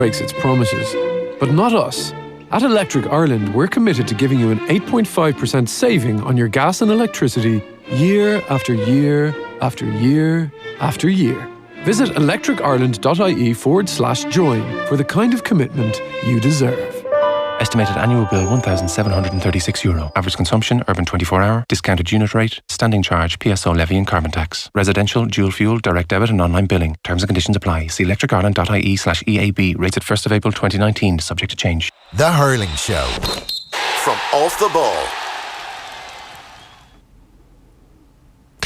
breaks its promises. But not us. At Electric Ireland, we're committed to giving you an 8.5% saving on your gas and electricity year after year after year after year. Visit electricireland.ie/join for the kind of commitment you deserve. Estimated annual bill €1,736. Average consumption, urban 24-hour, discounted unit rate, standing charge, PSO levy and carbon tax. Residential, dual fuel, direct debit and online billing. Terms and conditions apply. See electricireland.ie/EAB. Rates at 1st of April 2019, subject to change. The Hurling Show. From Off the Ball.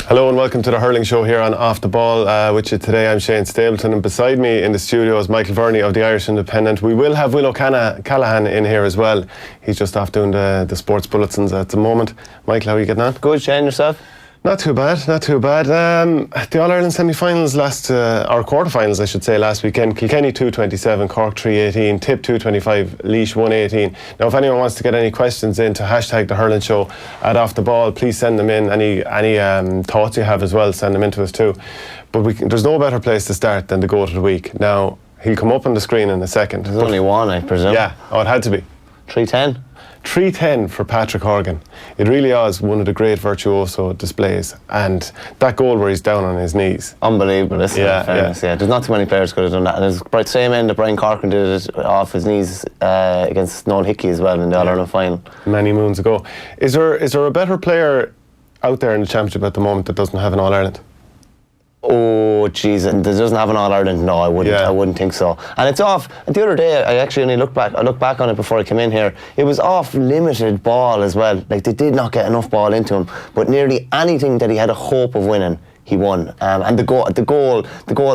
Hello and welcome to the Hurling Show here on Off the Ball. With you today, I'm Shane Stapleton, and beside me in the studio is Michael Verney of the Irish Independent. We will have Will O'Callaghan in here as well. He's just off doing the sports bulletins at the moment. Michael, how are you getting on? Good, Shane, yourself? Not too bad, not too bad. The All-Ireland semi-finals or quarter-finals I should say, last weekend. Kilkenny 227, Cork 318, Tip 225, Laois 118. Now if anyone wants to get any questions in to hashtag the Hurling Show at Off the Ball, please send them in. Any thoughts you have as well, send them in to us too. But there's no better place to start than the Goat of the Week. Now, he'll come up on the screen in a second. There's only one, I presume. Yeah, it had to be. 310? 310 for Patrick Horgan. It really was one of the great virtuoso displays, and that goal where he's down on his knees. Unbelievable, isn't it? Fairness, yeah. There's not too many players could have done that. And it's the same end that Brian Corcoran did it off his knees against Noel Hickey as well in the All-Ireland final. Many moons ago. Is there a better player out there in the Championship at the moment that doesn't have an All-Ireland? Oh, jeez, and doesn't have an All-Ireland? No, I wouldn't think so. And it's off. And the other day, I actually only looked back on it before I came in here. It was off limited ball as well. Like, they did not get enough ball into him. But nearly anything that he had a hope of winning, he won. And the goal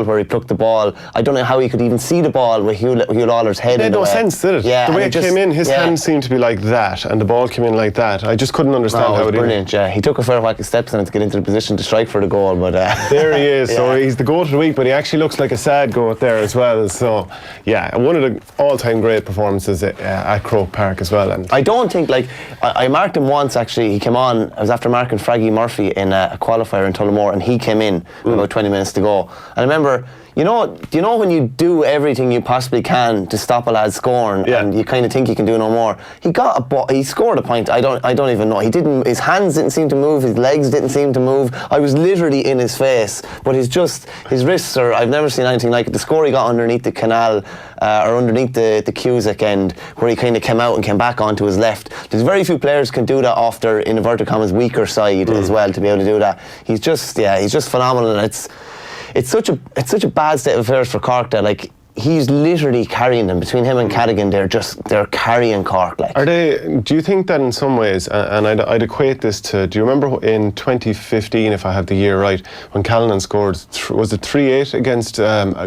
where he plucked the ball, I don't know how he could even see the ball with Hugh Lawler's head. It made no sense, did it? Yeah, the way it came in, his hand seemed to be like that, and the ball came in like that. I just couldn't understand how it was brilliant, yeah. He took a fair whack of steps to get into the position to strike for the goal, but... there he is, so he's the Goat of the Week, but he actually looks like a sad goat there as well. So, yeah, one of the all-time great performances at Croke Park as well. And I don't think, I marked him once, actually. He came on, I was after marking Fraggy Murphy in a qualifier in Tullamore, and he came in about 20 minutes to go. And I remember, do you know when you do everything you possibly can to stop a lad scoring, and you kind of think you can do no more? He got a ball, he scored a point. I don't even know. His hands didn't seem to move, his legs didn't seem to move. I was literally in his face, but his wrists are, I've never seen anything like it. The score he got underneath the canal, or underneath the Cusack end, where he kind of came out and came back onto his left. There's very few players can do that off their, in inverted commas, weaker side as well, to be able to do that. He's just phenomenal, and it's such a bad state of affairs for Cork that he's literally carrying them. Between him and Cadigan, they're carrying Cork. Do you think that in some ways, and I'd equate this to, do you remember in 2015, if I have the year right, when Callanan scored, was it 3-8 against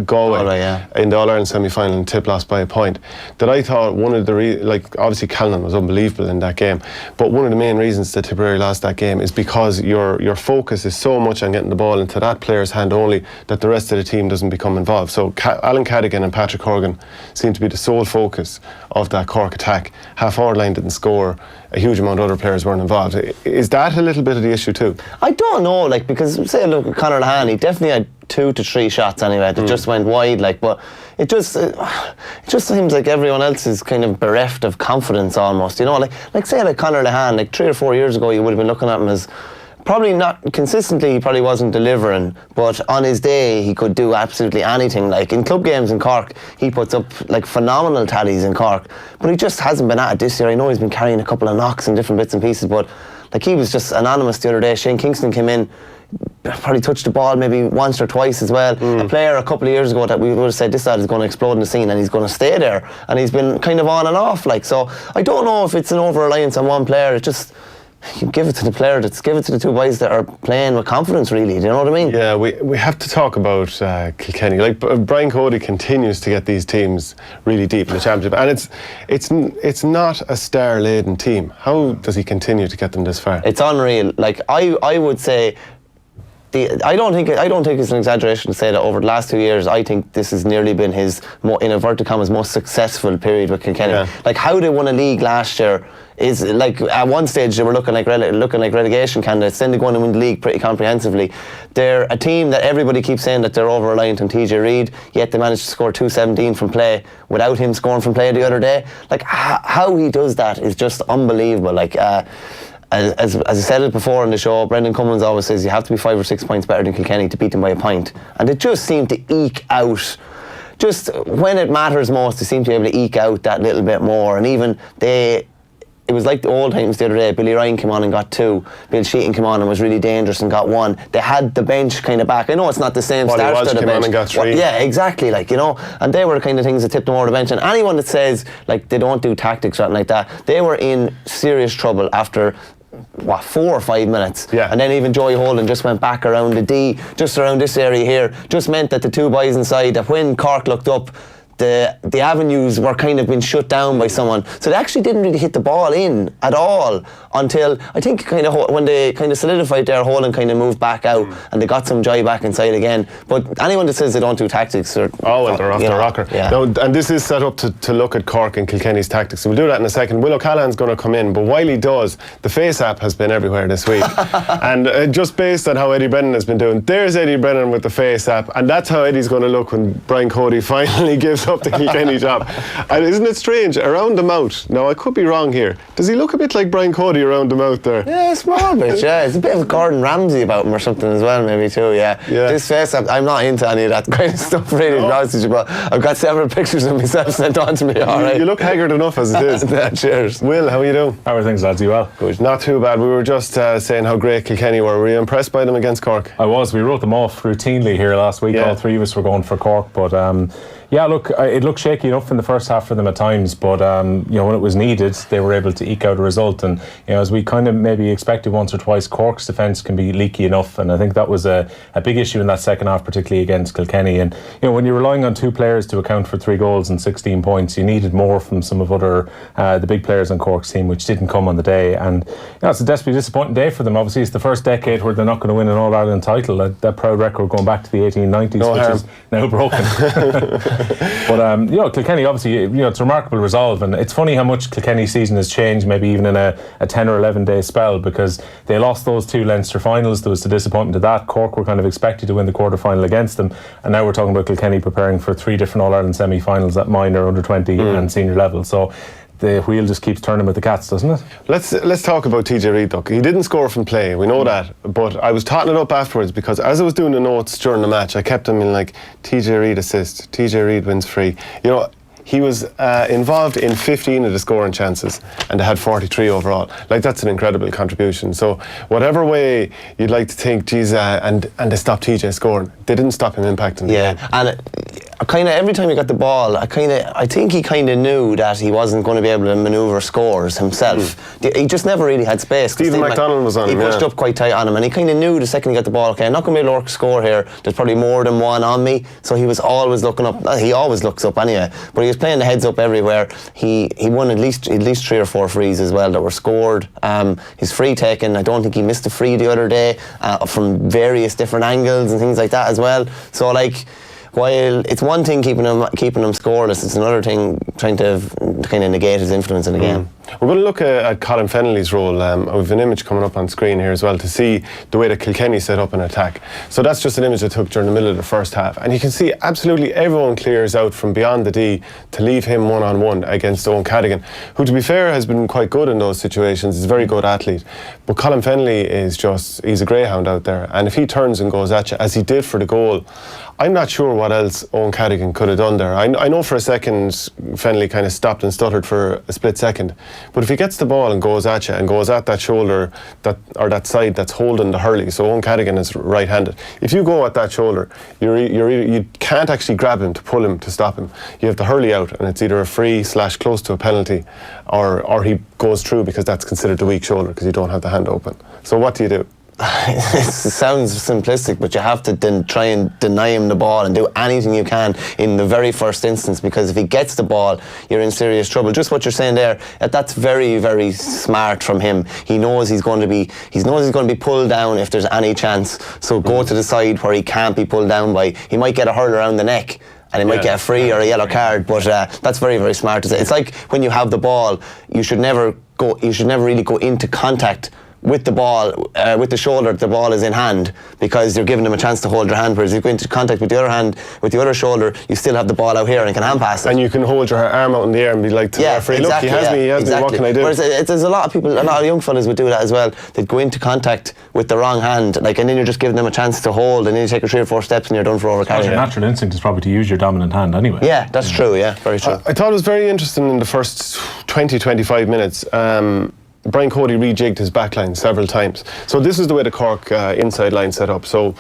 Galway in the All-Ireland semi-final, and Tip lost by a point, that I thought one of the, obviously Callanan was unbelievable in that game, but one of the main reasons that Tipperary lost that game is because your focus is so much on getting the ball into that player's hand only, that the rest of the team doesn't become involved. So Alan Cadigan and Patrick Horgan seem to be the sole focus of that Cork attack. Half-forward line didn't score, a huge amount of other players weren't involved. Is that a little bit of the issue too? I don't know, because say look at Conor Lehane, he definitely had 2 to 3 shots anyway that just went wide, but it just seems like everyone else is kind of bereft of confidence almost, say Conor Lehane, 3 or 4 years ago you would have been looking at him as probably not consistently, he probably wasn't delivering, but on his day he could do absolutely anything. In club games in Cork, he puts up phenomenal tallies in Cork, but he just hasn't been at it this year. I know he's been carrying a couple of knocks and different bits and pieces, but he was just anonymous the other day. Shane Kingston came in, probably touched the ball maybe once or twice as well. A player a couple of years ago that we would have said this lad is going to explode in the scene and he's going to stay there, and he's been kind of on and off. So I don't know if it's an over-reliance on one player. It just... you give it to the player, give it to the 2 boys that are playing with confidence, really. Do you know what I mean? Yeah, we have to talk about Kilkenny. Brian Cody continues to get these teams really deep in the Championship, and it's not a star-laden team. How does he continue to get them this far? It's unreal. I would say I don't think it's an exaggeration to say that over the last 2 years, I think this has nearly been his, in inverted commas, most successful period with Kilkenny. Yeah. Like how they won a league last year is like at one stage they were looking like relegation candidates. Then they go on and win the league pretty comprehensively. They're a team that everybody keeps saying that they're over reliant on TJ Reid, yet they managed to score 217 from play without him scoring from play the other day. Like how he does that is just unbelievable. Like. As I said it before on the show, Brendan Cummins always says you have to be 5 or 6 points better than Kilkenny to beat them by a point. And they just seem to eke out, just when it matters most, they seem to be able to eke out that little bit more. And even it was like the old times the other day. Billy Ryan came on and got 2. Bill Sheehan came on and was really dangerous and got 1. They had the bench kind of back. I know it's not the same start to the bench. On and got 3. Well, yeah, exactly. Like, you know, and they were the kind of things that tipped them over the bench. And anyone that says like they don't do tactics or something like that, they were in serious trouble after 4 or 5 minutes. Yeah. And then even Joey Holden just went back around the D, just around this area here, just meant that the 2 boys inside, that when Cork looked up, the avenues were kind of been shut down by someone. So they actually didn't really hit the ball in at all until, I think, kind of when they kind of solidified there, Holden kind of moved back out and they got some joy back inside again. But anyone that says they don't do tactics are... Oh, well, they're off the rocker. Yeah. No, and this is set up to look at Cork and Kilkenny's tactics. So we'll do that in a second. Will O'Callaghan's going to come in, but while he does, the Face app has been everywhere this week. And just based on how Eddie Brennan has been doing, there's Eddie Brennan with the Face app, and that's how Eddie's going to look when Brian Cody finally gives up the Kilkenny job. And isn't it strange? Around the mouth, now I could be wrong here, does he look a bit like Brian Cody around the mouth there? Yeah, a small bit, yeah. It's a bit of Gordon Ramsay about him or something as well, maybe too, yeah. This Face app, I'm not into any of that kind of stuff, really, to be honest with you, but I've got several pictures of myself sent on to me, alright. You look haggard enough as it is. Yeah, cheers. Will, how are you doing? How are things, lads? You well? Good. Not too bad. We were just saying how great Kilkenny were. Were you impressed by them against Cork? I was. We wrote them off routinely here last week. Yeah. All 3 of us were going for Cork, but yeah, look, it looked shaky enough in the first half for them at times, but you know, when it was needed, they were able to eke out a result. And you know, as we kind of maybe expected once or twice, Cork's defence can be leaky enough, and I think that was a big issue in that second half, particularly against Kilkenny. And you know, when you're relying on 2 players to account for 3 goals and 16 points, you needed more from some of the big players on Cork's team, which didn't come on the day. And you know, it's a desperately disappointing day for them. Obviously, it's the first decade where they're not going to win an All-Ireland title. That proud record going back to the 1890s, which is now broken. But you know, Kilkenny, obviously, you know, it's remarkable resolve, and it's funny how much Kilkenny's season has changed, maybe even in a 10 or 11 day spell, because they lost those 2 Leinster finals. There was the disappointment of that. Cork were kind of expected to win the quarter final against them, and now we're talking about Kilkenny preparing for 3 different All-Ireland semi-finals at minor, under 20 and senior level. So the wheel just keeps turning with the cats, doesn't it? Let's talk about TJ Reid, though. He didn't score from play, we know that, but I was totting it up afterwards because as I was doing the notes during the match, I kept him in like TJ Reid assist, TJ Reid wins free. You know, he was involved in 15 of the scoring chances and they had 43 overall. Like, that's an incredible contribution. So whatever way you'd like to think, geez, and they stopped TJ scoring, they didn't stop him impacting the game. And kind of every time he got the ball, I think he kind of knew that he wasn't going to be able to manoeuvre scores himself. He just never really had space. Stephen McDonald was on him. He pushed up quite tight on him, and he kind of knew the second he got the ball, okay, I'm not going to be able to work a score here. There's probably more than one on me. So he was always looking up. He always looks up anyway, but he was playing the heads up everywhere. He won at least 3 or 4 frees as well that were scored. His free taken, I don't think he missed a free the other day from various different angles and things like that as well. So like, while it's one thing keeping him scoreless, it's another thing trying to kind of negate his influence in the game. We're going to look at Colin Fennelly's role. We've an image coming up on screen here as well to see the way that Kilkenny set up an attack. So that's just an image I took during the middle of the first half, and you can see absolutely everyone clears out from beyond the D to leave him one-on-one against Owen Cadogan, who, to be fair, has been quite good in those situations. He's a very good athlete, but Colin Fennelly is he's a greyhound out there, and if he turns and goes at you as he did for the goal, I'm not sure what else Owen Cadogan could have done there. I know for a second Fennelly kind of stopped and stuttered for a split second, but if he gets the ball and goes at you and goes at that shoulder or that side that's holding the hurley, so Owen Cadogan is right-handed, if you go at that shoulder, you can't actually grab him to pull him to stop him. You have the hurley out, and it's either a free / close to a penalty, or he goes through because that's considered the weak shoulder because you don't have the hand open. So what do you do? It sounds simplistic, but you have to then try and deny him the ball and do anything you can in the very first instance, because if he gets the ball, you're in serious trouble. Just what you're saying there, that's very, very smart from him. He knows he's going to be pulled down if there's any chance. So go to the side where he can't be pulled down by. He might get a hurl around the neck, and he might get a free or a yellow card, but that's very, very smart to say. It's like when you have the ball, you should never really go into contact with the ball, with the shoulder, the ball is in hand, because you're giving them a chance to hold your hand, whereas if you go into contact with the other hand, with the other shoulder, you still have the ball out here and can hand pass it. And you can hold your arm out in the air and be like to the referee, exactly, look, he has me, what can I do? Whereas there's a lot of people, a lot of young fellas would do that as well. They'd go into contact with the wrong hand, and then you're just giving them a chance to hold, and then you take 3 or 4 steps and you're done for overcarrying. Your natural instinct is probably to use your dominant hand anyway. Yeah, that's true, very true. I thought it was very interesting in the first 20-25 minutes. Brian Cody rejigged his back line several times. So this is the way the Cork inside line set up. So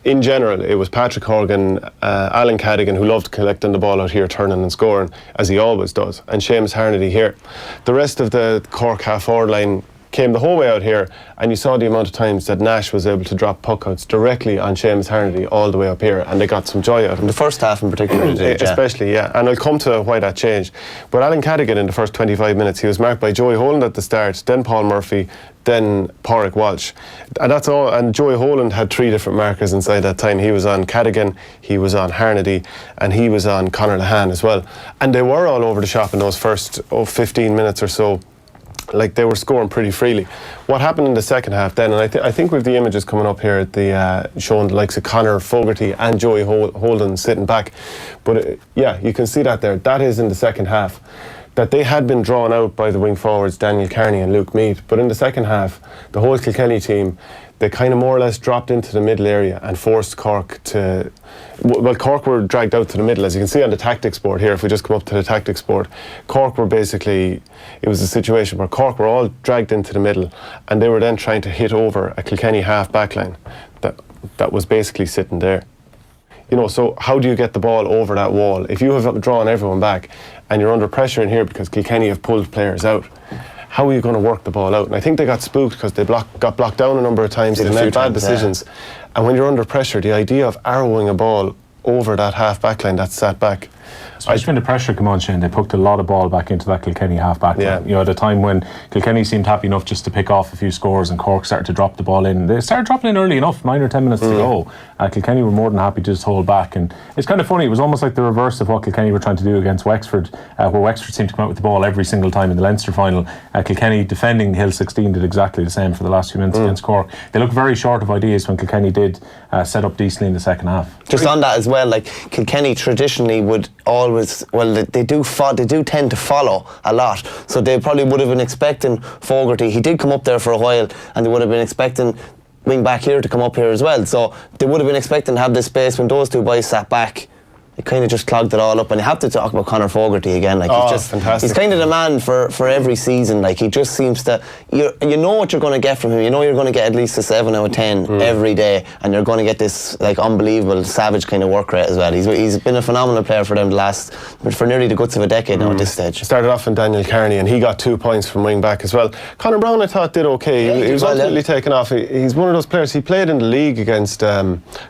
in general, it was Patrick Horgan, Alan Cadigan, who loved collecting the ball out here, turning and scoring, as he always does, and Seamus Harnedy here. The rest of the Cork half-forward line came the whole way out here, and you saw the amount of times that Nash was able to drop puck-outs directly on Seamus Harnedy all the way up here, and they got some joy out of him. The first half in particular. Especially, and I'll come to why that changed. But Alan Cadigan in the first 25 minutes, he was marked by Joey Holland at the start, then Paul Murphy, then Pádraig Walsh. And that's all. And Joey Holland had 3 different markers inside that time. He was on Cadigan, he was on Harnedy, and he was on Conor Lehane as well. And they were all over the shop in those first 15 minutes or so. Like, they were scoring pretty freely. What happened in the second half then, and I think with the images coming up here at the showing the likes of Conor Fogarty and Joey Holden sitting back, but you can see that there. That is in the second half, that they had been drawn out by the wing forwards Daniel Carney and Luke Meade. But in the second half, the whole Kilkenny team, they kind of more or less dropped into the middle area and forced Cork to... Well, Cork were dragged out to the middle, as you can see on the tactics board here. If we just come up to the tactics board, Cork were basically... It was a situation where Cork were all dragged into the middle, and they were then trying to hit over a Kilkenny half back line that was basically sitting there. You know, so how do you get the ball over that wall? If you have drawn everyone back and you're under pressure in here because Kilkenny have pulled players out, how are you going to work the ball out? And I think they got spooked because they got blocked down a number of times. They made bad decisions. And when you're under pressure, the idea of arrowing a ball over that half back line that's sat back. Especially when the pressure came on, Shane, they poked a lot of ball back into that Kilkenny half back line. You know, at a time when Kilkenny seemed happy enough just to pick off a few scores and Cork started to drop the ball in. They started dropping in early enough, 9 or 10 minutes to go. Kilkenny were more than happy to just hold back. And it's kind of funny, it was almost like the reverse of what Kilkenny were trying to do against Wexford, where Wexford seemed to come out with the ball every single time in the Leinster final. Kilkenny, defending Hill 16, did exactly the same for the last few minutes against Cork. They looked very short of ideas when Kilkenny did set up decently in the second half. Just on that as well, like, Kilkenny traditionally would always, they do tend to follow a lot, so they probably would have been expecting Fogarty. He did come up there for a while, and they would have been expecting wing back here to come up here as well, so they would have been expecting to have this space when those two boys sat back. It kind of just clogged it all up. And you have to talk about Conor Fogarty again. Like, he's just fantastic. He's kind of the man for every season. Like, he just seems to, you know what you're going to get from him. You know you're going to get at least a 7 out of 10 every day, and you're going to get this like unbelievable savage kind of work rate as well. He's been a phenomenal player for them for nearly the guts of a decade now at this stage. Started off in Daniel Carney, and he got 2 points from wing back as well. Conor Brown, I thought, did okay. Yeah, he was ultimately taken off. He's one of those players. He played in the league against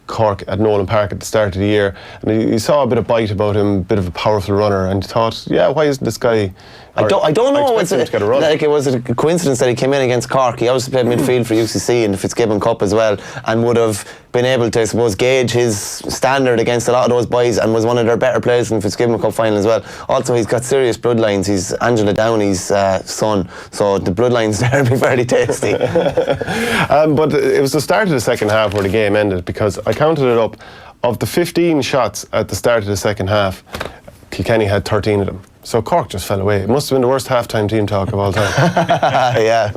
Cork at Nolan Park at the start of the year, and you saw a bit of bite about him, a bit of a powerful runner, and you thought, why isn't this guy... I don't know. It was a coincidence that he came in against Cork. He obviously played midfield for UCC in the Fitzgibbon Cup as well, and would have been able to, I suppose, gauge his standard against a lot of those boys, and was one of their better players in the Fitzgibbon Cup final as well. Also, he's got serious bloodlines. He's Angela Downey's son, so the bloodlines there will be fairly tasty. But it was the start of the second half where the game ended, because I counted it up. Of the 15 shots at the start of the second half, Kilkenny had 13 of them. So Cork just fell away. It must have been the worst half-time team talk of all time. Yeah,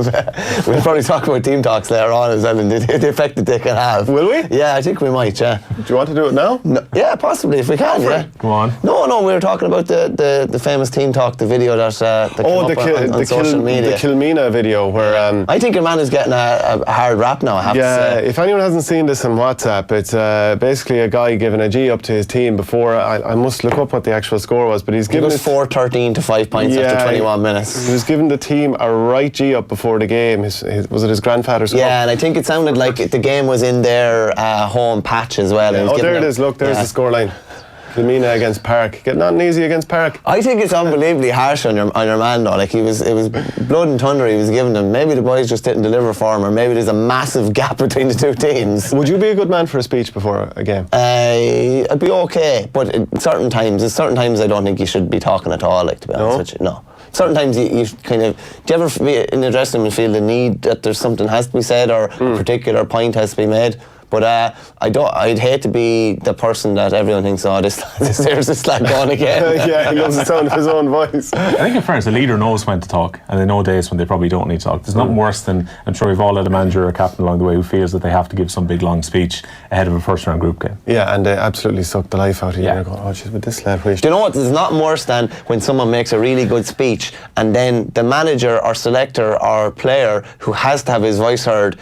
we'll probably talk about team talks later on as well, and the effect that they can have. Will we? Yeah, I think we might, yeah. Do you want to do it now? No, yeah, possibly, if we can, yeah. Go on. No, we were talking about the famous team talk, the video that came up on social media. The Kilmina video where... I think your man is getting a hard rap now, I have to say. Yeah, if anyone hasn't seen this on WhatsApp, it's basically a guy giving a G up to his team before... I must look up what the actual score was, but he's given... It was 4-2 13 to 5 points after 21 minutes. He was giving the team a right G up before the game. Was it his grandfather's cup? Yeah, and I think it sounded like the game was in their home patch as well. Yeah. Oh, there it is. Look, there's the scoreline. Kilmina against Park. Getting on easy against Park. I think it's unbelievably harsh on your man though. Like it was blood and thunder he was giving them. Maybe the boys just didn't deliver for him, or maybe there's a massive gap between the two teams. Would you be a good man for a speech before a game? I'd be okay, but at certain times I don't think you should be talking at all. Like, to be honest with you, no. Certain times you kind of. Do you ever be in the dressing room and feel the need that there's something has to be said or a particular point has to be made? But I'd hate to be the person that everyone thinks, oh, there's this lad going again. Yeah, he loves the sound of his own voice. I think in fairness, a leader knows when to talk, and they know days when they probably don't need to talk. There's nothing worse than, I'm sure we've all had a manager or a captain along the way who feels that they have to give some big long speech ahead of a first round group game. Yeah, and they absolutely suck the life out of you. Yeah. Going, oh, jeez, with this lad, do you know what? There's nothing worse than when someone makes a really good speech and then the manager or selector or player who has to have his voice heard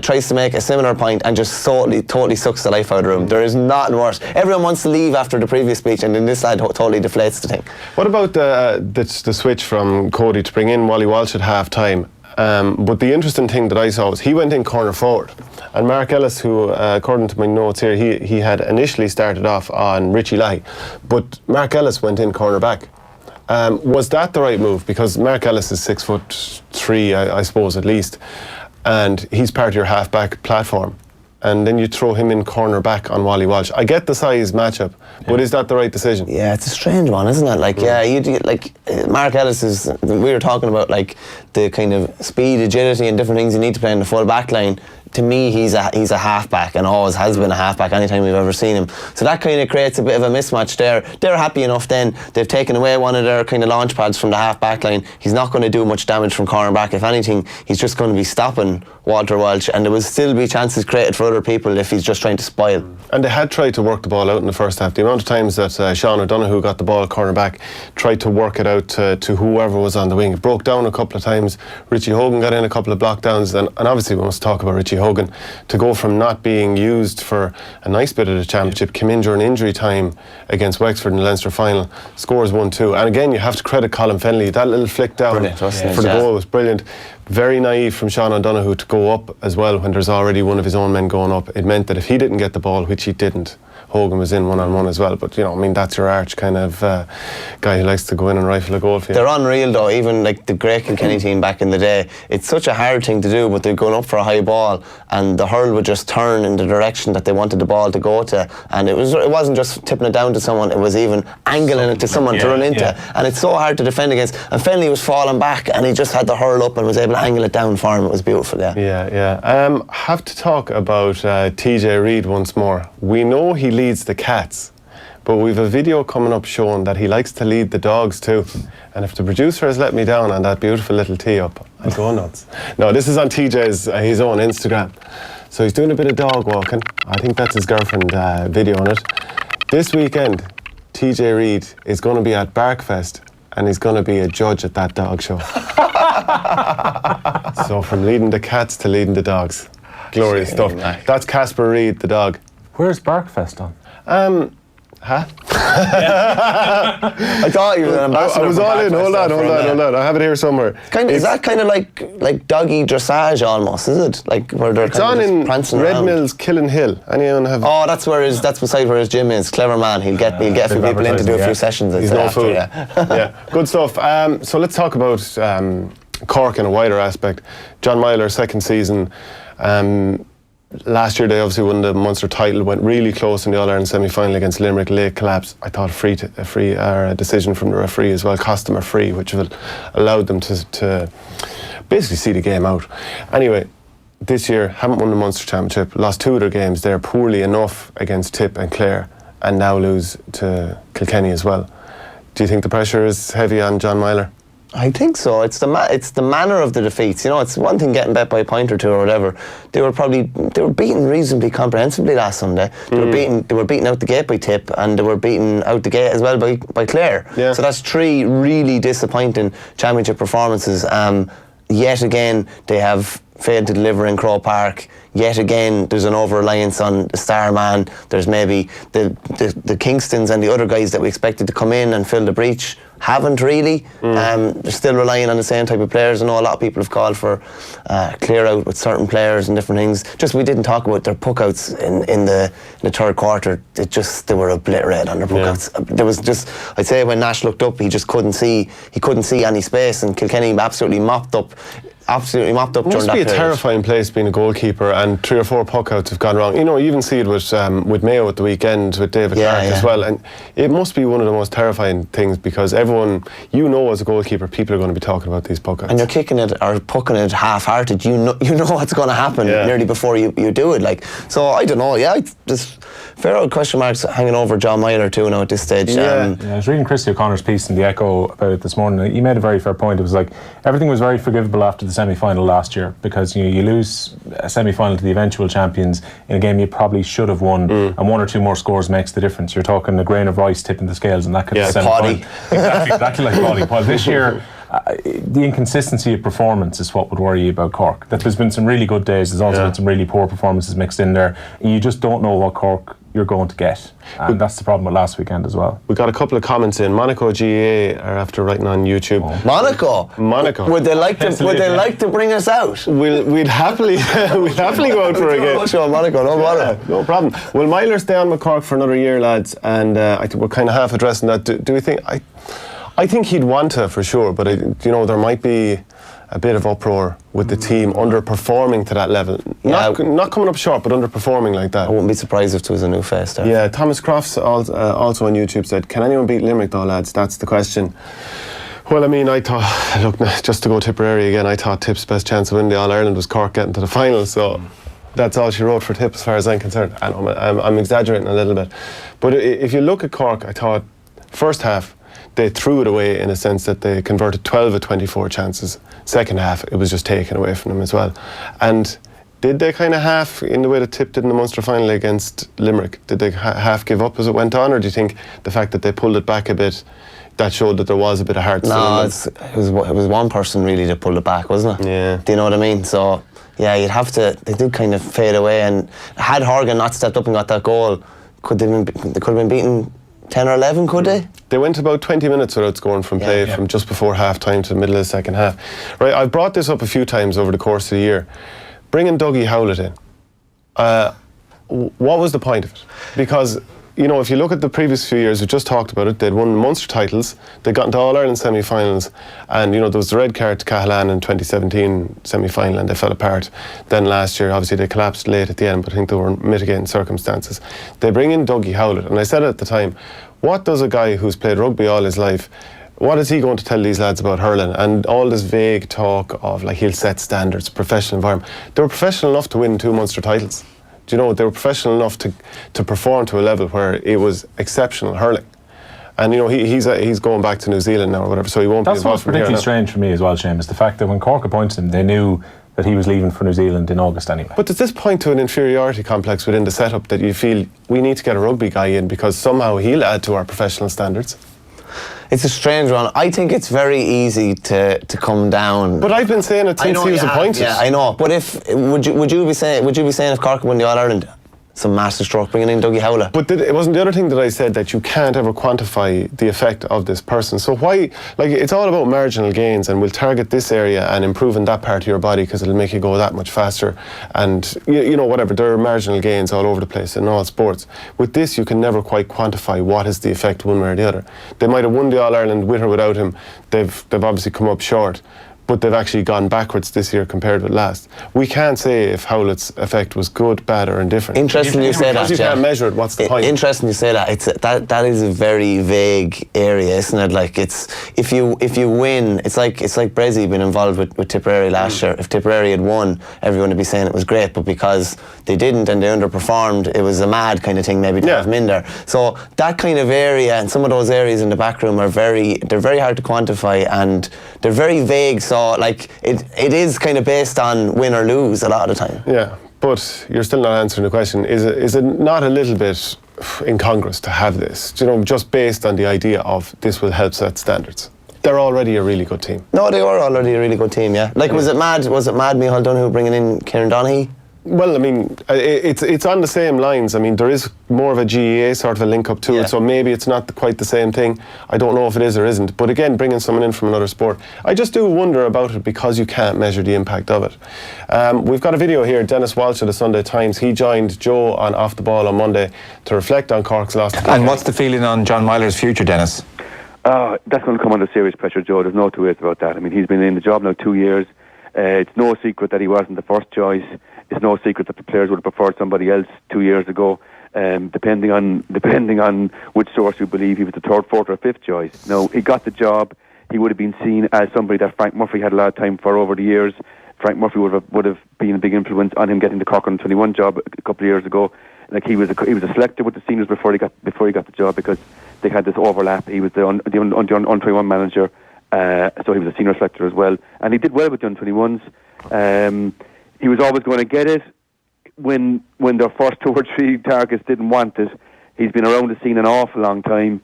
tries to make a similar point and just totally sucks the life out of the room. There is nothing worse. Everyone wants to leave after the previous speech, and then this lad totally deflates the thing. What about the switch from Cody to bring in Wally Walsh at half time? But the interesting thing that I saw was he went in corner forward, and Mark Ellis, who according to my notes here, he had initially started off on Richie Lai, but Mark Ellis went in corner back. Was that the right move? Because Mark Ellis is 6'3", I suppose at least, and he's part of your half-back platform. And then you throw him in corner back on Wally Walsh. I get the size matchup, but is that the right decision? Yeah, it's a strange one, isn't it? Like, Mark Ellis is. We were talking about like the kind of speed, agility, and different things you need to play in the full back line. To me, he's a half-back and always has been a half-back anytime we've ever seen him. So that kind of creates a bit of a mismatch there. They're happy enough then. They've taken away one of their kind of launch pads from the half-back line. He's not going to do much damage from corner-back. If anything, he's just going to be stopping Walter Walsh, and there will still be chances created for other people if he's just trying to spoil. And they had tried to work the ball out in the first half. The amount of times that Sean O'Donoghue got the ball corner-back, tried to work it out to whoever was on the wing. It broke down a couple of times. Richie Hogan got in a couple of blockdowns, and obviously we must talk about Richie Hogan. To go from not being used for a nice bit of the championship, came in during injury time against Wexford in the Leinster final, scores 1-2. And again, you have to credit Colin Fennelly. That little flick down for the goal was brilliant. Very naive from Sean O'Donoghue to go up as well when there's already one of his own men going up. It meant that if he didn't get the ball, which he didn't, Hogan was in one-on-one as well. But, you know, I mean, that's your arch kind of guy who likes to go in and rifle a goal for you. They're unreal, though. Even like the great Kilkenny team back in the day, it's such a hard thing to do, but they're going up for a high ball and the hurl would just turn in the direction that they wanted the ball to go to. And it wasn't just tipping it down to someone, it was even angling it to someone to run into. And it's so hard to defend against. And Fennelly was falling back and he just had the hurl up and was able to angle it down for him. It was beautiful, Have to talk about TJ Reid once more. We know he leads the Cats, but we've a video coming up showing that he likes to lead the dogs too. And if the producer has let me down on that beautiful little tee up, I'll go nuts. No, this is on TJ's his own Instagram. So he's doing a bit of dog walking. I think that's his girlfriend video on it. This weekend, TJ Reid is going to be at Barkfest and he's going to be a judge at that dog show. So from leading the cats to leading the dogs. Glorious stuff. That's Casper Reid, the dog. Where's Barkfest on? I thought you were an ambassador. I was all in. Hold on. I have it here somewhere. Is that kind of like doggy dressage almost? Is it like where they're? It's on in Red Mills, Killen Hill. Anyone have? Oh, that's beside where his gym is. Clever man. He'll get a few people in to do a few sessions. He's no fool. Yeah, good stuff. So let's talk about Cork in a wider aspect. John Myler, second season. Last year they obviously won the Munster title, went really close in the All-Ireland semi-final against Limerick, late collapse. I thought a free decision from the referee as well, cost them a free, which will allowed them to basically see the game out. Anyway, this year haven't won the Munster Championship, lost two of their games. They're poorly enough against Tip and Clare and now lose to Kilkenny as well. Do you think the pressure is heavy on John Myler? I think so. It's the manner of the defeats. You know, it's one thing getting bet by a point or two or whatever. They were beaten reasonably comprehensively last Sunday. They were beaten out the gate by Tip, and they were beaten out the gate as well by Clare. Yeah. So that's three really disappointing championship performances. Yet again, they have failed to deliver in Croke Park. Yet again, there's an over-reliance on the star man. There's maybe the Kingstons and the other guys that we expected to come in and fill the breach haven't really. They're still relying on the same type of players. I know a lot of people have called for clear out with certain players and different things. Just we didn't talk about their puck-outs in the third quarter. They were obliterated on their puck-outs. There was just, I'd say when Nash looked up, he just couldn't see any space, and Kilkenny absolutely mopped up during that period. It must be a terrifying place being a goalkeeper, and 3 or 4 puck-outs have gone wrong. You even see it with Mayo at the weekend, with David Clark as well, and it must be one of the most terrifying things, because everyone, as a goalkeeper, people are going to be talking about these puck-outs. And you're kicking it or pucking it half-hearted. You know what's going to happen nearly before you do it. So I don't know. There's fair old question marks hanging over John Myler too now at this stage. I was reading Christy O'Connor's piece in the Echo about it this morning. He made a very fair point. It was like everything was very forgivable after the semi-final last year, because you lose a semi-final to the eventual champions in a game you probably should have won, and 1 or 2 more scores makes the difference. You're talking a grain of rice tipping the scales, and that could be semi-final. Exactly like Paddy. Well, this year, the inconsistency of performance is what would worry you about Cork. That there's been some really good days, there's also been some really poor performances mixed in there, and you just don't know what Cork you're going to get, and that's the problem with last weekend as well. We got a couple of comments in. Monaco GA are after writing on YouTube. Monaco. Would they like to bring us out? We'd happily go out for a game. Sure, Monaco, no bother. No problem. Will Myler stay on with Cork for another year, lads? And I think we're kind of half addressing that. Do we think? I think he'd want to, for sure, but there might be a bit of uproar with the team underperforming to that level. Not coming up short, but underperforming like that. I wouldn't be surprised if there was a new face there. Yeah, Thomas Crofts also on YouTube said, can anyone beat Limerick though, lads? That's the question. Well, I mean, I thought, look, just to go Tipperary again, I thought Tip's best chance of winning the All-Ireland was Cork getting to the final, so that's all she wrote for Tip as far as I'm concerned. I'm exaggerating a little bit. But if you look at Cork, I thought first half, they threw it away in a sense that they converted 12 of 24 chances. Second half, it was just taken away from them as well. And did they kind of half, in the way that Tip did in the Munster final against Limerick, did they half give up as it went on, or do you think the fact that they pulled it back a bit, that showed that there was a bit of heart? No, it was one person really that pulled it back, wasn't it? Yeah. Do you know what I mean? So, yeah, you'd have to, they did kind of fade away, and had Horgan not stepped up and got that goal, they could have been beaten 10 or 11, could they? They went about 20 minutes without scoring from play, from just before half-time to the middle of the second half. Right, I've brought this up a few times over the course of the year. Bringing Dougie Howlett in, what was the point of it? Because, if you look at the previous few years, we just talked about it, they'd won Munster titles, they got into All-Ireland semi-finals, and, there was the red card to Cahalan in 2017 semi-final, and they fell apart. Then last year, obviously, they collapsed late at the end, but I think there were mitigating circumstances. They bring in Dougie Howlett, and I said at the time, what does a guy who's played rugby all his life, what is he going to tell these lads about hurling? And all this vague talk of, he'll set standards, professional environment. They were professional enough to win 2 Munster titles. They were professional enough to perform to a level where it was exceptional hurling. And he's going back to New Zealand now or whatever, so he won't be involved. That's what's particularly strange for me as well, Seamus, the fact that when Cork appointed him, they knew that he was leaving for New Zealand in August anyway. But does this point to an inferiority complex within the setup, that you feel we need to get a rugby guy in because somehow he'll add to our professional standards? It's a strange one. I think it's very easy to come down. But I've been saying it since he was appointed. Yeah, I know. But would you be saying if Cork won the All-Ireland, some master stroke bringing in Dougie Howlett? But it wasn't the other thing that I said, that you can't ever quantify the effect of this person. So why, it's all about marginal gains, and we'll target this area and improving that part of your body because it'll make you go that much faster. And, whatever, there are marginal gains all over the place in all sports. With this, you can never quite quantify what is the effect one way or the other. They might have won the All-Ireland with or without him. They've obviously come up short, but they've actually gone backwards this year compared with last. We can't say if Howlett's effect was good, bad or indifferent. Interesting you say that, Because you can't measure it, what's the point? Interesting you say that. That is a very vague area, isn't it? It's if you win, it's like Brezzy being involved with Tipperary last year. If Tipperary had won, everyone would be saying it was great, but because they didn't and they underperformed, it was a mad kind of thing maybe to have them in there. So that kind of area, and some of those areas in the back room they're very hard to quantify, and they're very vague. So it is kind of based on win or lose a lot of the time. Yeah, but you're still not answering the question. Is it not a little bit incongruous to have this? Just based on the idea of this will help set standards? they're already a really good team. No, they were already a really good team, yeah. Like, was it mad Micheál Donoghue bringing in Kieran Donaghy? Well, I mean, it's on the same lines. I mean, there is more of a GEA sort of a link up to it, so maybe it's not quite the same thing. I don't know if it is or isn't. But again, bringing someone in from another sport, I just do wonder about it because you can't measure the impact of it. We've got a video here. Dennis Walsh of the Sunday Times, he joined Joe on Off the Ball on Monday to reflect on Cork's loss to Kilkenny. And what's the feeling on John Myler's future, Dennis? That's going to come under serious pressure, Joe. There's no two ways about that. I mean, he's been in the job now 2 years. It's no secret that he wasn't the first choice. It's no secret that the players would have preferred somebody else 2 years ago. Depending on which source you believe, he was the third, fourth, or fifth choice. No, he got the job. He would have been seen as somebody that Frank Murphy had a lot of time for over the years. Frank Murphy would have been a big influence on him getting the Cork under 21 job a couple of years ago. Like he was a selector with the seniors before he got the job because they had this overlap. He was the under 21 manager, so he was a senior selector as well, and he did well with the under 21s. He was always going to get it when their first 2 or 3 targets didn't want it. He's been around the scene an awful long time.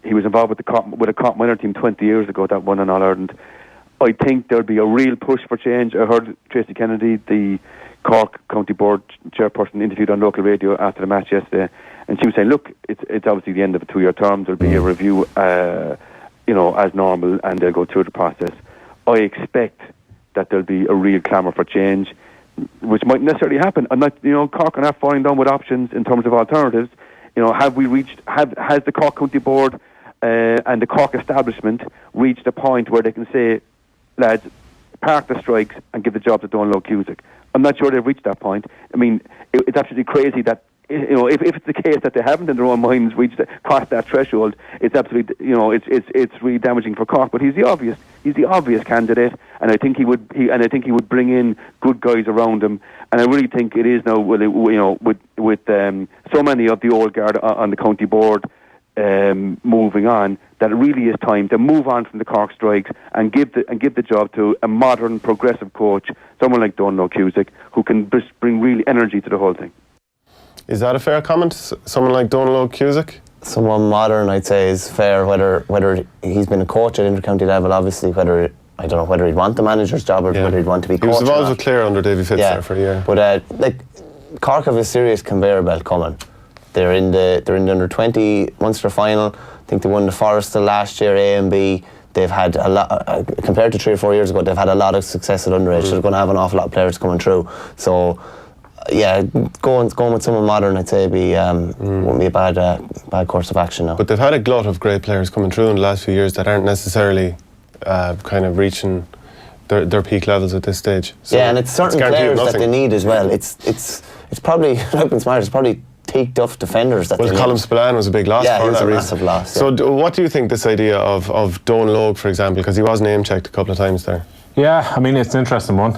He was involved with a Cork minor team 20 years ago that won in All Ireland. I think there'll be a real push for change. I heard Tracy Kennedy, the Cork County Board chairperson, interviewed on local radio after the match yesterday, and she was saying, "Look, it's obviously the end of a 2-year term. There'll be a review, as normal, and they'll go through the process." I expect that there'll be a real clamour for change, which might necessarily happen. I'm not, Cork are not falling down with options in terms of alternatives. Has the Cork County Board and the Cork establishment reached a point where they can say, lads, park the strikes and give the job to Donald Cusack? I'm not sure they've reached that point. I mean, it's absolutely crazy that, if it's the case that they haven't in their own minds crossed that threshold, it's absolutely, it's really damaging for Cork. But he's the obvious candidate, and I think he would bring in good guys around him. And I really think it is now, with so many of the old guard on the county board moving on, that it really is time to move on from the Cork strikes and give the job to a modern, progressive coach, someone like Donald Cusack, who can bring really energy to the whole thing. Is that a fair comment? Someone like Donald Cusack? Someone modern, I'd say, is fair. Whether he's been a coach at intercounty level, obviously, I don't know whether he'd want the manager's job or whether he'd want to be coach. He was involved with Clare under Davy Fitz there for a year. But Cork have a serious conveyor belt coming. They're in the under 20 Munster final. I think they won the Forrestal last year, A and B. They've had a lot, compared to 3 or 4 years ago, they've had a lot of success at underage. So they're going to have an awful lot of players coming through. So, going with someone modern, I'd say, wouldn't be a bad course of action now. But they've had a glut of great players coming through in the last few years that aren't necessarily kind of reaching their peak levels at this stage. So and it's certain players that they need as well. It's probably, it's probably Teak Duff defenders that Colm Spillane was a big loss for that reason. Yeah, he was a massive loss. So what do you think this idea of Donal Logue, for example, because he was name checked a couple of times there? Yeah, I mean, it's an interesting one.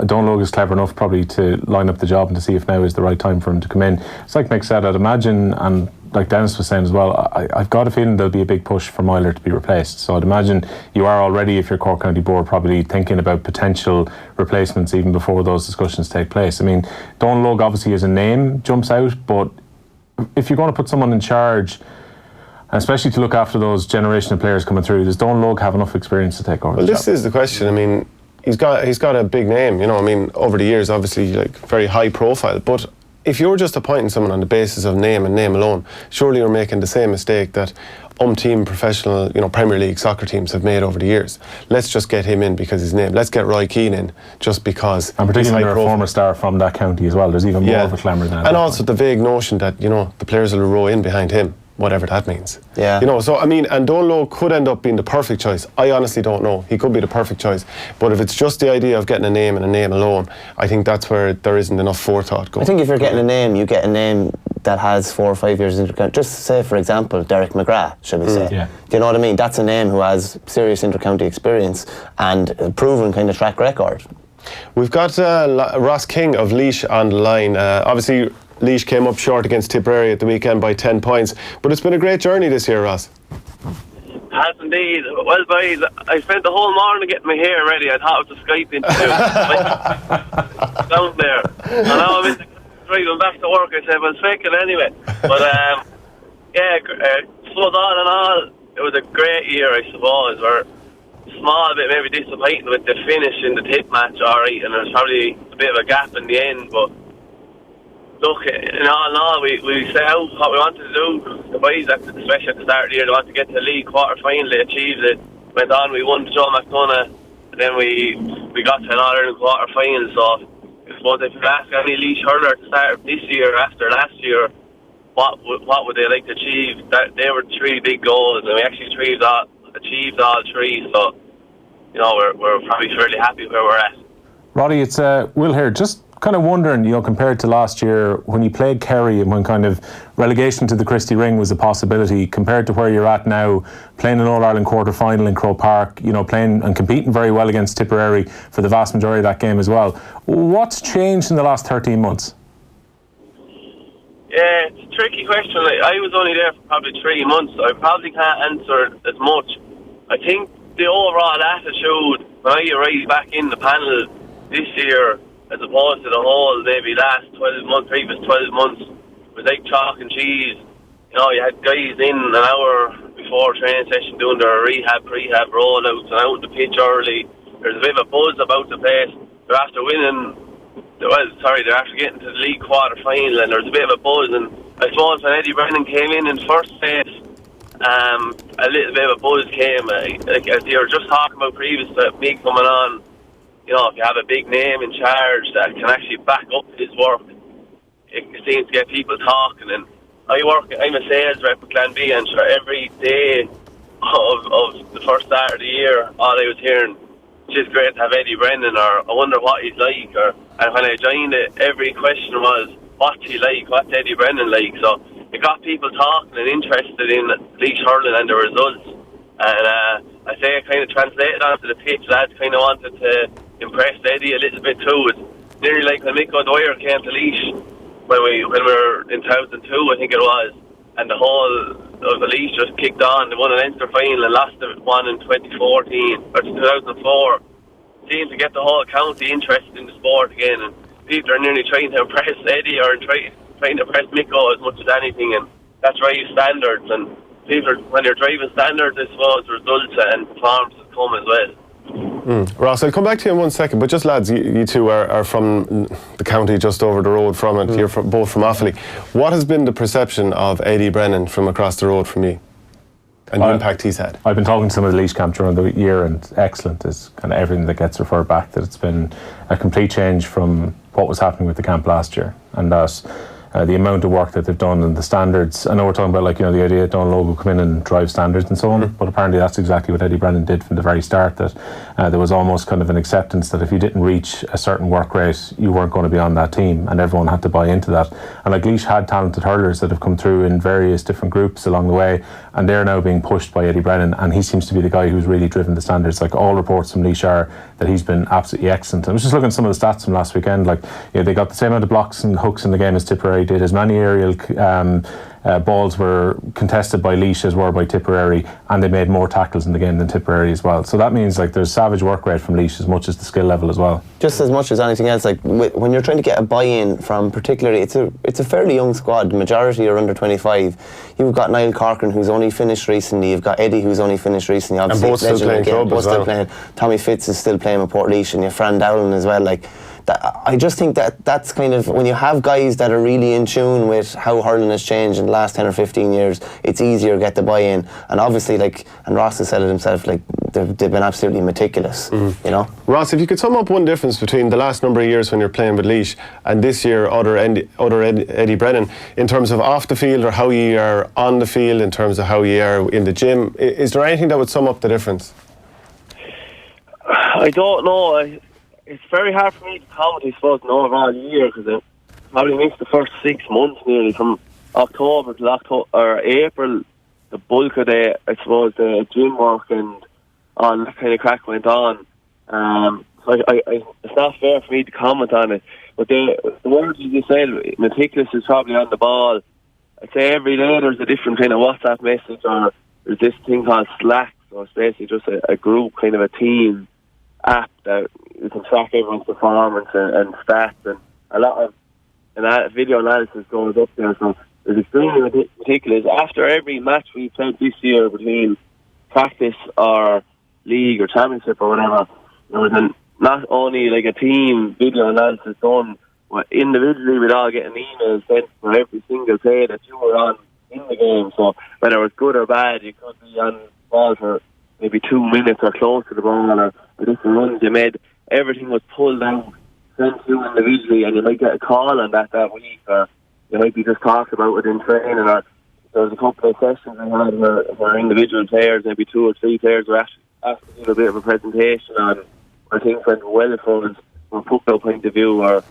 Donal Logue is clever enough probably to line up the job and to see if now is the right time for him to come in. It's like Mick said, I'd imagine, and like Dennis was saying as well, I've got a feeling there'll be a big push for Myler to be replaced. So I'd imagine you are already, if you're Cork County Board, probably thinking about potential replacements even before those discussions take place. I mean, Donal Logue obviously as a name jumps out, but if you're going to put someone in charge, and especially to look after those generation of players coming through, does Donal Logue have enough experience to take over? Well, this is the question. I mean, he's got a big name, I mean, over the years, obviously, like, very high profile, but if you're just appointing someone on the basis of name and name alone, surely you're making the same mistake that team professional, Premier League soccer teams have made over the years. Let's just get him in because his name. Let's get Roy Keane in just because. And particularly a former star from that county as well. There's even more of a clamour than that. And also the vague notion that, the players will row in behind him, whatever that means. Yeah. So I mean, and Donal Logue could end up being the perfect choice. I honestly don't know. He could be the perfect choice. But if it's just the idea of getting a name and a name alone, I think that's where there isn't enough forethought going. I think if you're getting a name, you get a name that has 4 or 5 years intercounty. Just say, for example, Derek McGrath, should we say? Yeah. Do you know what I mean? That's a name who has serious intercounty experience and a proven kind of track record. We've got Ross King of Laois on the line. Obviously, Laois came up short against Tipperary at the weekend by 10 points, but it's been a great journey this year, Ross. Has indeed. Well, boys, I spent the whole morning getting my hair ready. I thought it was a Skype interview. Down there. And now I'm in the driving back to work. I said, well, fake it anyway. But, full on and all. it was a great year, I suppose. We're small bit maybe disappointing with the finish in the tip match, alright, and there's probably a bit of a gap in the end, but look, in all, we set out what we wanted to do. The boys, especially at the start of the year, they wanted to get to the league quarter-final, they achieved it. Went on, we won Joe McDonough, and then we got to an All-Ireland quarter-final, so I suppose if you ask any Laois hurler at the start of this year, after last year, what would they like to achieve? That they were 3 big goals, and we actually achieved all 3, so you know, we're probably fairly happy where we're at. Roddy, it's Will here. Just kind of wondering, you know, compared to last year when you played Kerry and when kind of relegation to the Christie Ring was a possibility, compared to where you're at now, playing an All-Ireland quarter-final in Croke Park, you know, playing and competing very well against Tipperary for the vast majority of that game as well. What's changed in the last 13 months? Yeah, it's a tricky question. Like, I was only there for probably 3 months, so I probably can't answer as much. I think the overall attitude, when I arrived back in the panel this year, as opposed to the whole maybe last 12 months, previous 12 months, was like chalk and cheese. You know, you had guys in an hour before training session doing their prehab rollouts and out on the pitch early. There's a bit of a buzz about the place. They're after winning, they're after getting to the league quarter-final, and there's a bit of a buzz. And I suppose when Eddie Brennan came in first place, a little bit of a buzz came. Like, as you were just talking about previous to me coming on, you know, if you have a big name in charge that can actually back up his work, it seems to get people talking. And I'm a sales rep at Clan B, and sure, every day of the first start of the year, all I was hearing, it's just great to have Eddie Brennan, or I wonder what he's like. And when I joined it, every question was, what's he like? What's Eddie Brennan like? So it got people talking and interested in Laois hurling and the results. And I say it kind of translated onto the pitch. Lads kind of wanted to impress Eddie a little bit too. It's nearly like when Mick O'Dwyer came to Laois when we were in 2002, I think it was, and the whole of the Laois just kicked on. They won an Leinster final and lost one in 2014 or 2004. Seemed to get the whole county interested in the sport again, and people are nearly trying to impress Eddie or trying to impress Micko as much as anything, and that's raised standards. And people, when you're driving standards, I suppose results and performances come as well. Ross, I'll come back to you in 1 second, but just lads, you two are from the county just over the road from it. You're both from Offaly. What has been the perception of Eddie Brennan from across the road from you and the impact he's had? I've been talking to some of the Laois camp during the year, and excellent is kind of everything that gets referred back, that it's been a complete change from what was happening with the camp last year, and that the amount of work that they've done and the standards. I know we're talking about, like, you know, the idea that Don Logo come in and drive standards and so on, but apparently that's exactly what Eddie Brennan did from the very start, that there was almost kind of an acceptance that if you didn't reach a certain work rate, you weren't going to be on that team, and everyone had to buy into that. And like, Laois had talented hurlers that have come through in various different groups along the way, and they're now being pushed by Eddie Brennan, and he seems to be the guy who's really driven the standards. Like, all reports from Laois are that he's been absolutely excellent. I was just looking at some of the stats from last weekend. Like, you know, they got the same amount of blocks and hooks in the game as Tipperary did, as many aerial balls were contested by Laois as were by Tipperary, and they made more tackles in the game than Tipperary as well. So that means, like, there's savage work rate from Laois as much as the skill level as well. Just as much as anything else, like, when you're trying to get a buy-in from, particularly, it's a fairly young squad. The majority are under 25. You've got Niall Corcoran, who's only finished recently. You've got Eddie, who's only finished recently. Obviously, and both still playing club as well. Tommy Fitz is still playing with Port Laois, and you have Fran Dowling as well. Like, I just think that's kind of, when you have guys that are really in tune with how hurling has changed in the last 10 or 15 years, it's easier to get the buy-in. And obviously, like, and Ross has said it himself, like, they've been absolutely meticulous, you know. Ross, if you could sum up one difference between the last number of years when you're playing with Laois and this year, Eddie Brennan, in terms of off the field or how you are on the field, in terms of how you are in the gym, is there anything that would sum up the difference? I don't know. It's very hard for me to comment, I suppose, an overall year, because it probably makes the first 6 months nearly, from October to April, the bulk of the, I suppose, the gym work and all that kind of crack went on. So it's not fair for me to comment on it. But the words you said, meticulous is probably on the ball. I'd say every day there's a different kind of WhatsApp message, or there's this thing called Slack, so it's basically just a group, kind of a team app that you can track everyone's performance and stats, and a lot of video analysis goes up there. So was extremely meticulous. After every match we played this year between practice or league or championship or whatever, there was not only like a team video analysis done, but individually we'd all get an email sent for every single play that you were on in the game. So whether it was good or bad, you could be on the ball for maybe 2 minutes or close to the ball, or different runs you made. Everything was pulled out, sent to you individually, and you might get a call on that week, or you might be just talked about it in training, or there was a couple of sessions we had where individual players, maybe 2 or 3 players, were asked to give a bit of a presentation on where things went well for us from a football point of view, or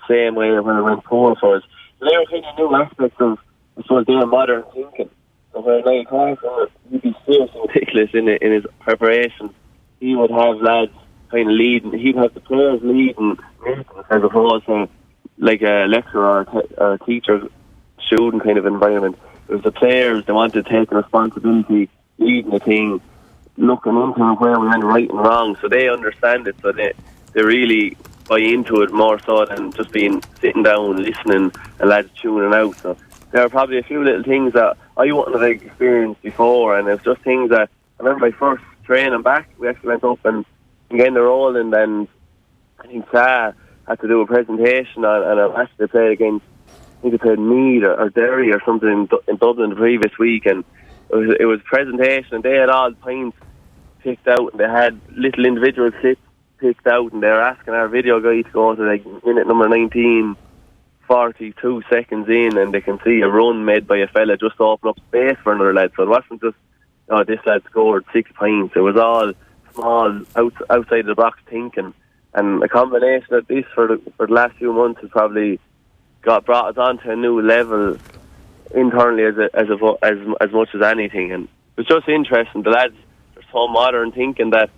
same way when it went poor for us. So they were kind of new aspects of, I suppose, their modern thinking. So when Niall Carson, he'd be seriously meticulous in his preparation. He would have lads kind of leading, he'd have the players leading meetings as opposed to like a lecturer or a teacher student kind of environment. It was the players, they wanted to take responsibility, leading the thing, looking into where we went right and wrong, so they understand it, so they really buy into it more so than just sitting down, listening, and lads tuning out. So there are probably a few little things that I wouldn't have experienced before, and it's just things that I remember my first training back. We actually went up and getting the role, and then I think Sa had to do a presentation on a match they played against. I think they played Meath or Derry or something in Dublin the previous week, and it was a presentation, and they had all the points picked out, and they had little individual clips picked out, and they were asking our video guy to go to like minute number 19, 42 seconds in, and they can see a run made by a fella just to open up space for another lad. So it wasn't just, this lad scored 6 points. It was all small, outside the box thinking, and a combination of this for the last few months has probably brought us on to a new level internally as much as anything. And it's just interesting. The lads are so modern thinking that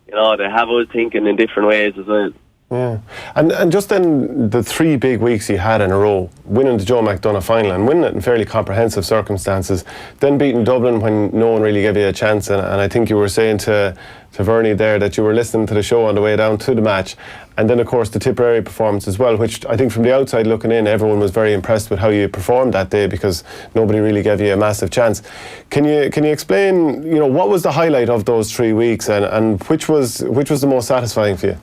they have us thinking in different ways as well. Yeah, and just then the 3 big weeks you had in a row, winning the Joe McDonagh final and winning it in fairly comprehensive circumstances, then beating Dublin when no one really gave you a chance, and I think you were saying to Verney there that you were listening to the show on the way down to the match, and then of course the Tipperary performance as well, which I think from the outside looking in, everyone was very impressed with how you performed that day because nobody really gave you a massive chance. Can you explain, what was the highlight of those 3 weeks, and which was the most satisfying for you?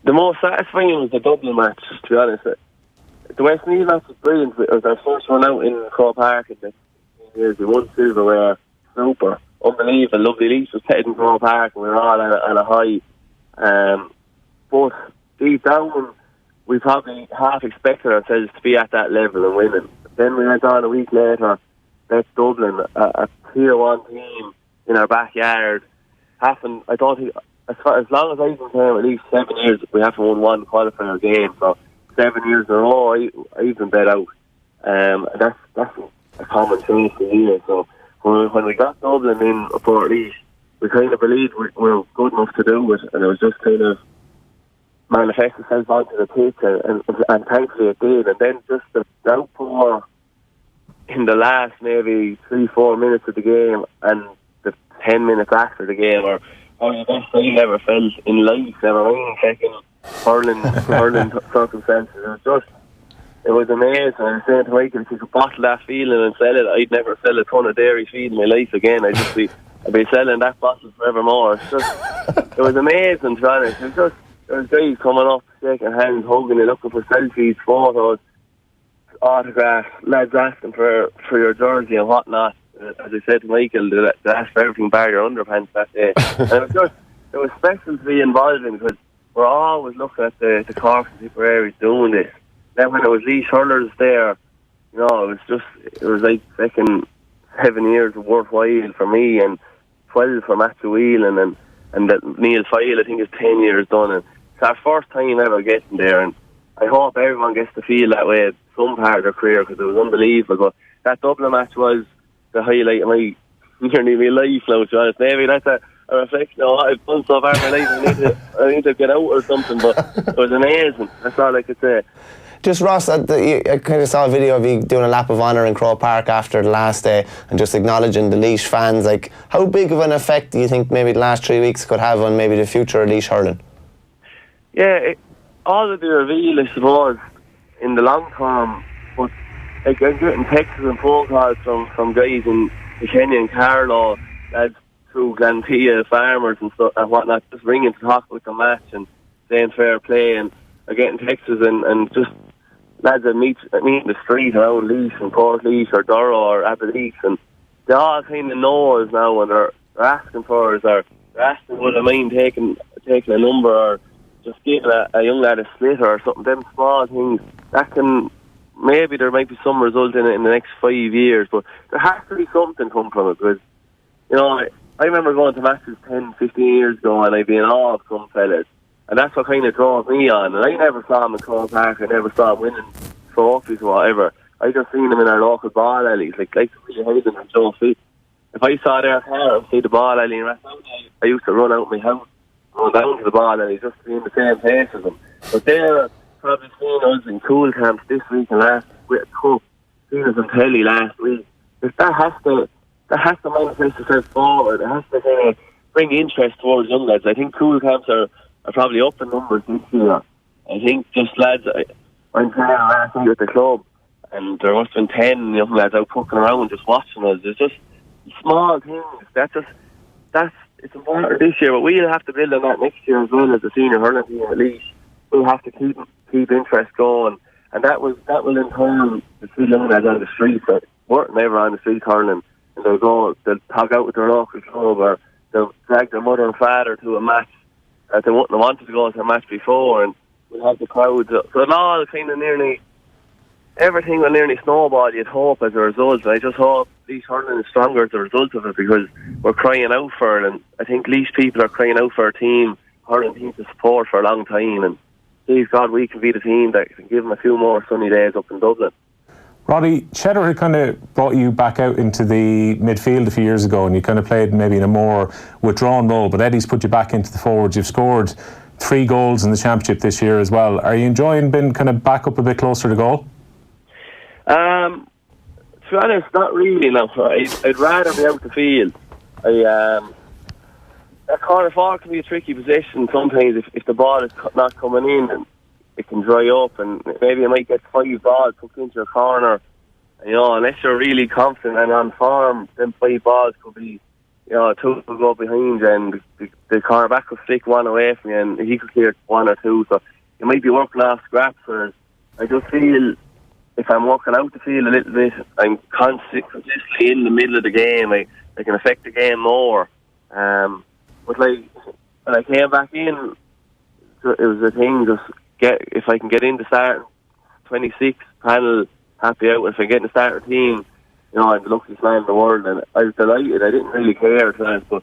The most satisfying was the Dublin match, to be honest. The Westmeath match was brilliant. It was our first one out in Cork Park in the years. We won silverware, super, unbelievable. Lovely Leafs was played in Cork Park, and we were all on a high. But deep down, we probably half expected ourselves to be at that level and winning. Then we went on a week later, that's Dublin, a tier 1 team in our backyard. I don't think, as long as I've been playing, at least 7 years, we haven't won one qualifier game. So 7 years in a row, I've been bet out. That's a common thing for years. So when we got Dublin in for at least, we kind of believed we were good enough to do it, and it was just kind of manifest itself onto the pitch, and thankfully it did. And then just the outpour in the last maybe 3-4 minutes of the game, and the 10 minutes after the game, or the best I ever felt in life, never mind taking hurling circumstances. It was amazing. I was saying to Michael, if you could bottle that feeling and sell it, I'd never sell a ton of dairy feed in my life again. I'd be selling that bottle forevermore. It was amazing, to be honest. There was guys coming up, shaking hands, hugging you, looking for selfies, photos, autographs, lads asking for your jersey and whatnot. As I said to Michael, they asked for everything bar your underpants that day. And it was special to be involved in, because we're always looking at the Cork and Tipperary doing this. Then when it was Laois hurlers there, it was like second 7 years worthwhile for me, and 12 for Matthew Whelan, and that Neil File, I think, is 10 years done. And it's our first time ever getting there, and I hope everyone gets to feel that way at some part of their career, because it was unbelievable. But that Dublin match was the highlight of my life now, to be honest. Maybe that's a reflection of what I've done so far in my life. I need to get out or something, but it was amazing. That's all I could say. Just Ross, I kind of saw a video of you doing a lap of honour in Croke Park after the last day and just acknowledging the Laois fans. Like, how big of an effect do you think maybe the last 3 weeks could have on maybe the future of Laois hurling? Yeah, all of the reveal, I suppose, in the long term. But like I'm getting texts and phone calls from guys in Kilkenny and Carlow, lads through Glantia, farmers and stuff and whatnot, just ringing to talk about the match and saying fair play, and are getting texts and just lads that meet in the street around Laois and Port Laois or Durrow or Aberdeen, and they all kind of know us now, and they're asking for us, or they're asking would I mind taking a number, or just giving a young lad a slitter or something. Them small things that can, maybe there might be some result in it in the next 5 years, but there has to be something come from it, because I remember going to matches 10, 15 years ago, and I'd be in awe of some fellas, and that's what kind of drove me on. And I never saw them in Cork Park, I never saw them winning trophies or whatever. I just seen them in our local ball alleys, like Hayden and Joe Fit. If I saw their car and see the ball alley in Rathdown, I used to run out of my house, run down to the ball alley just to be in the same place as them. But they're probably seeing us in cool camps this week and last week with a cup, seen us on telly last week. That has to manifest itself forward. It has to kind of bring interest towards young lads. I think cool camps are probably up in numbers this year. I think just lads, I'm playing last night at the club, and there must have been 10 young lads out poking around just watching us. It's just small things. It's important this year, but we'll have to build on that next year as well as the senior hurling team at least. We'll have to keep interest going, and that will in turn the three young lads on the street that weren't never on the street hurling, and they'll tag out with their local club, or they'll drag their mother and father to a match that they wouldn't have wanted to go to a match before, and we'll have the crowds. So it all kind of everything will nearly snowball, you'd hope, as a result. And I just hope Laois hurling is stronger as a result of it, because we're crying out for it, and I think Laois people are crying out for a hurling team to support for a long time, and please God we can be the team that can give them a few more sunny days up in Dublin. Roddy, Cheddar had kind of brought you back out into the midfield a few years ago, and you kind of played maybe in a more withdrawn role, but Eddie's put you back into the forwards. You've scored 3 goals in the championship this year as well. Are you enjoying being kind of back up a bit closer to goal? To be honest, not really. No, I'd rather be out the field. That corner forward can be a tricky position sometimes if the ball is not coming in, and it can dry up, and maybe you might get 5 balls put into your corner. Unless you're really confident and on form, then 5 balls could be, 2 will go behind you, and the cornerback will flick one away from you, and he could clear 1 or 2. So you might be working off scraps. Whereas I just feel if I'm walking out the field a little bit, I'm consistently in the middle of the game. I can affect the game more. But like when I came back in, it was a thing. Just if I can get in the start 26 panel, happy out. If I get in the starter team, I'm the luckiest man in the world, and I was delighted. I didn't really care at times, but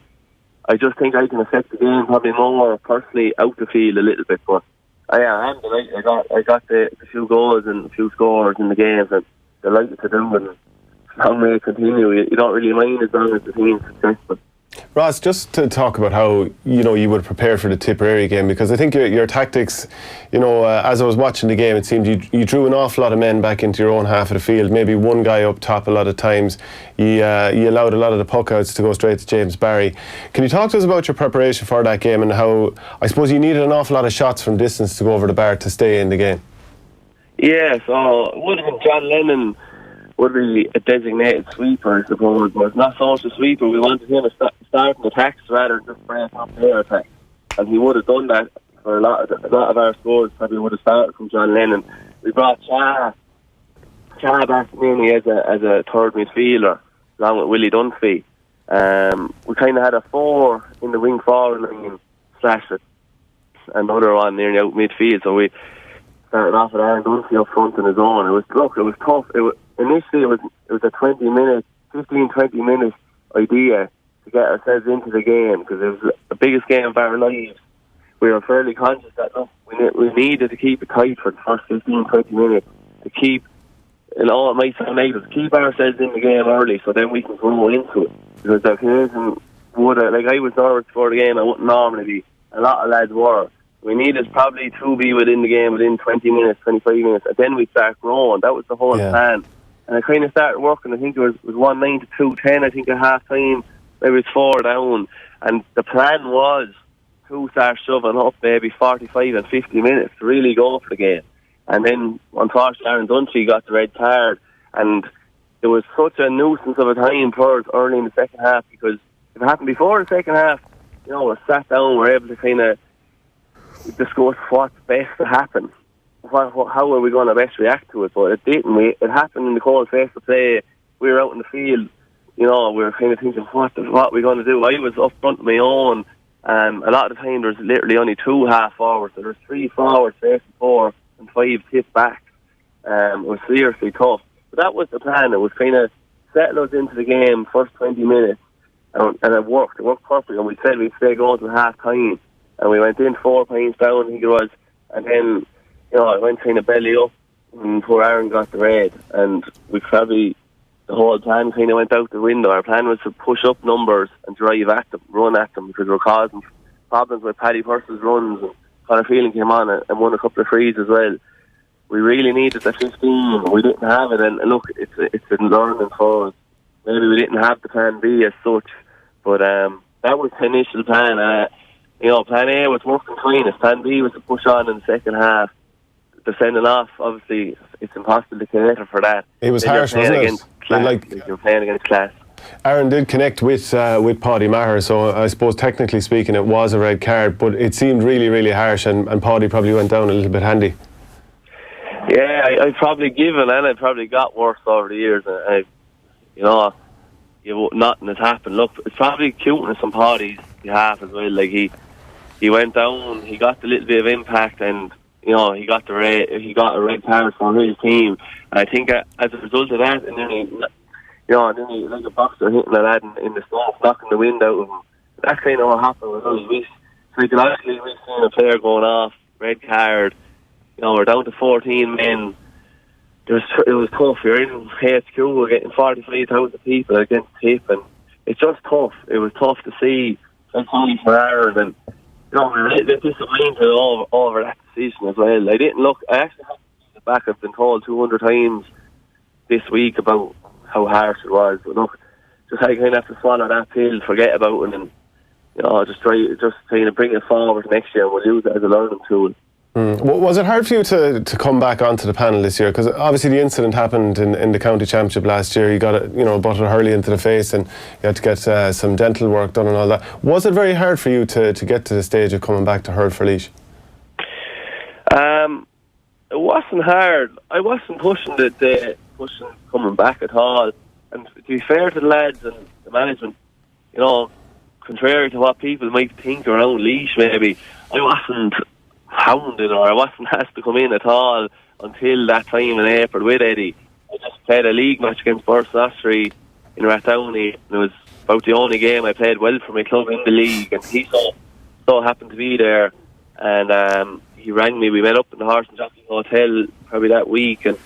I just think I can affect the game probably more personally out the field a little bit. But I'm delighted. I got the few goals and a few scores in the games, and delighted to do, and long may it continue. You don't really mind as long as the team's successful. Ross, just to talk about how you would prepare for the Tipperary game, because I think your tactics, as I was watching the game, it seemed you drew an awful lot of men back into your own half of the field. Maybe one guy up top a lot of times. You allowed a lot of the puck outs to go straight to James Barry. Can you talk to us about your preparation for that game, and how I suppose you needed an awful lot of shots from distance to go over the bar to stay in the game? Yeah, so it would have been John Lennon would be a designated sweeper, I suppose, but not so much a sweeper. We wanted him to start in attacks rather than just break up their attack, and he would have done that for a lot of our scores. Probably would have started from John Lennon. We brought Cha back mainly as a third midfielder, along with Willie Dunphy. We kind of had a 4 in the wing forward line / another one nearly out midfield. So we started off with Aaron Dunphy up front on his own. It was tough. Initially, it was a 15-20 minute idea to get ourselves into the game, because it was the biggest game of our lives. We were fairly conscious that we needed to keep it tight for the first 15-20 minutes to keep, it might sound negative, to keep ourselves in the game early, so then we can grow into it. Because the occasion I was nervous before the game. I wouldn't normally be. A lot of lads were. We needed probably to be within the game within 20 minutes, 25 minutes, and then we start growing. That was the whole plan. And I kind of started working. I think it was 1-9 to 2-10, I think, at half time. Maybe it's 4 down. And the plan was to start shoving up maybe 45 and 50 minutes to really go for the game. And then, unfortunately, Aaron Dunphy got the red card. and it was such a nuisance of a time for us early in the second half, because if it happened before the second half, you know, we sat down, we're able to kind of discuss what's best to happen. How are we going to best react to it? But it didn't. It happened in the cold face of play. We were out in the field, you know, we were kind of thinking, what are we going to do? I was up front of my own, and a lot of the time there's literally only 2 half forwards. So there's 3 forwards, 4, and 5 tip backs. It was seriously tough. But that was the plan. It was kind of settle us into the game first 20 minutes, and it worked. It worked perfectly. And we said we'd stay going till half time, and we went in 4 points down, I think it was, and then, you know, I went kind of belly up, and poor Aaron got the red, and we probably, the whole plan kind of went out the window. Our plan was to push up numbers and drive at them, run at them, because we were causing problems with Paddy Purcell's runs, and Conor Phelan came on and won a couple of frees as well. We really needed the 15. We didn't have it, and look, it's a learning for us. Maybe we didn't have the plan B as such, but that was the initial plan. You know, plan A was working fine. Plan B was to push on in the second half. The sending off, obviously, it's impossible to cater for that. It was harsh, wasn't it? You're playing against class. Aaron did connect with Paddy Maher, so I suppose technically speaking it was a red card, but it seemed really, really harsh, and Paddy probably went down a little bit handy. Yeah, I've probably given, and I probably got worse over the years. You know, nothing has happened. Look, it's probably cuteness on Paddy's behalf as well. Like he went down, he got a little bit of impact, and you know, he got a red card for his team. And I think as a result of that, and then he like a boxer hitting a lad in the stomach, knocking the wind out of him. That's kind of what happened with us. Psychologically, we've seen a player going off, red card. You know, we're down to 14 men. It was tough. You're in HQ, we're getting 45,000 people against Tip, and it's just tough. It was tough to see. It's only for Aaron, and you know, we're a little bit disappointed over that decision as well. I actually have to get back. I've been told 200 times this week about how harsh it was. But look, just I kind of have to swallow that pill, forget about it, and you know, just trying to bring it forward next year, and we'll use it as a learning tool. Was it hard for you to come back onto the panel this year? Because obviously the incident happened in the county championship last year. You got a bottle of Hurley into the face, and you had to get some dental work done and all that. Was it very hard for you to get to the stage of coming back to Hurl for Laois? It wasn't hard. I wasn't pushing coming back at all. And to be fair to the lads and the management, you know, contrary to what people might think around Laois, maybe I wasn't hounded or I wasn't asked to come in at all until that time in April with Eddie. I just played a league match against Burst-Ossory in Rathdowney, and it was about the only game I played well for my club in the league, and he so happened to be there, and he rang me. We met up in the Horse and Jockey Hotel probably that week, and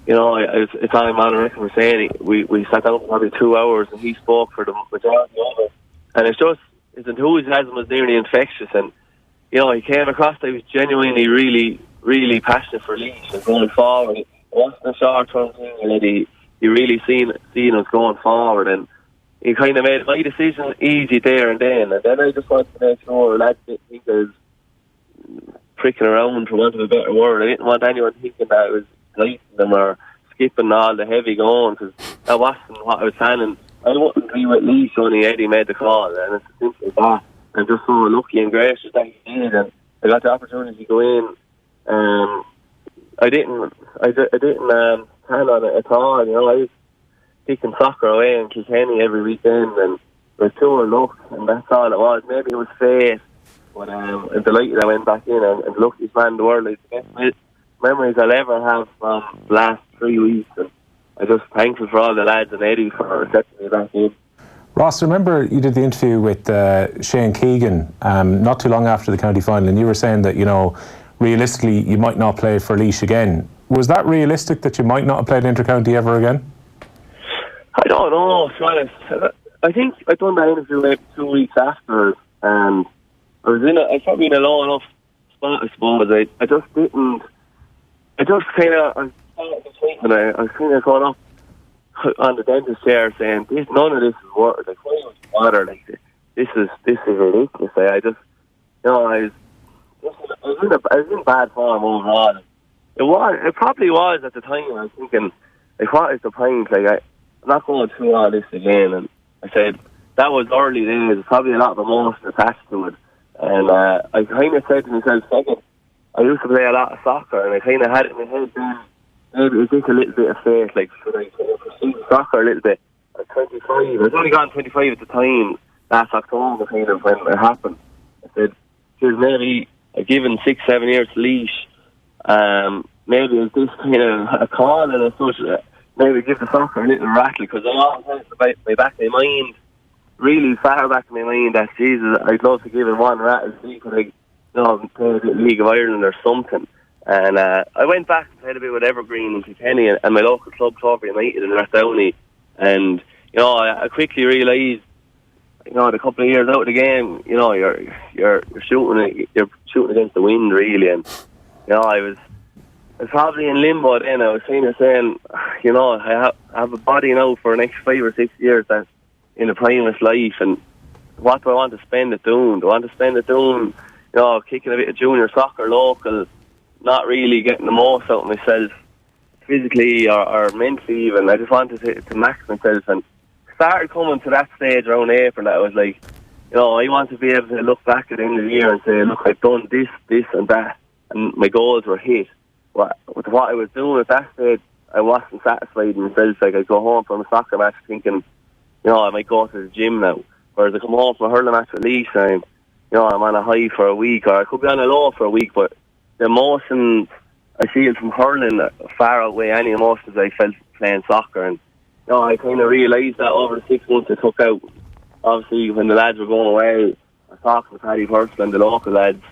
you know, it's on him on record for saying we sat down for probably 2 hours, and he spoke for the majority of it, and it's just his enthusiasm was nearly infectious, and you know, he came across that he was genuinely really, really passionate for Laois and going forward. It wasn't a short-term thing, and he really seen us going forward, and he kind of made my decision easy there and then. And then I just wanted to make sure lads didn't think I was pricking around, for want of a better word. I didn't want anyone thinking that I was slicing them or skipping all the heavy going, because that wasn't what I was planning. I wouldn't be with Laois, only Eddie made the call, and it's as simple as that. I'm just so lucky and gracious that he did, and I got the opportunity to go in. I didn't plan on it at all. You know, I was kicking soccer away in Kilkenny every weekend, and it was pure luck, and that's all it was. Maybe it was fate, but I'm delighted I went back in, and the luckiest man in the world. It's the best memories I'll ever have from the last 3 weeks, and I'm just thankful for all the lads and Eddie for accepting me back in. Ross, remember you did the interview with Shane Keegan not too long after the county final, and you were saying that, you know, realistically you might not play for Laois again. Was that realistic, that you might not have played inter-county ever again? I don't know, to be honest. I think I'd done that interview maybe 2 weeks after, and I was probably in a low enough spot, I suppose. I was kind of going up on the dentist chair saying, none of this is worth. Like, why would you bother? Like, this is ridiculous. I just, you know, I was in bad form overall. It probably was at the time. I was thinking, like, what is the point? Like, I'm not going through all this again. And I said, that was early days. Probably a lot of emotion attached to it. And I kind of said to myself, second, I used to play a lot of soccer, and I kind of had it in my head then, maybe it was just a little bit of faith, like, should I kind of pursue soccer a little bit? At 25, I was only gone 25 at the time, last October, kind of, when it happened. I said, here's maybe I've given 6-7 years to leash. Maybe it's this kind of a call, and I suppose maybe give the soccer a little rattle, because I always had it my back of my mind, really far back in my mind, that Jesus, I'd love to give it one rattle, see could I, play the League of Ireland or something. And I went back and played a bit with Evergreen and Kilkenny and my local club, Torbury United in Rathdowney. And I quickly realised, a couple of years out of the game, you're shooting against the wind, really. And I was probably in limbo then. I was kind of saying, I have a body now for the next 5 or 6 years that's in the prime of life, and what do I want to spend it doing? Do I want to spend it doing, kicking a bit of junior soccer local, not really getting the most out of myself physically or mentally even? I just wanted to max myself, and started coming to that stage around April that I was like, I want to be able to look back at the end of the year and say, look, I've done this and that, and my goals were hit. With what I was doing at that stage, I wasn't satisfied in myself. Like, I'd go home from a soccer match thinking, I might go to the gym now. Whereas I come home from a hurling match with Laois, I'm on a high for a week, or I could be on a low for a week, but the emotions I feel from hurling far outweigh any emotions I felt playing soccer. And I kind of realised that over the 6 months I took out. Obviously, when the lads were going away, I was talking with Paddy Purcell and the local lads.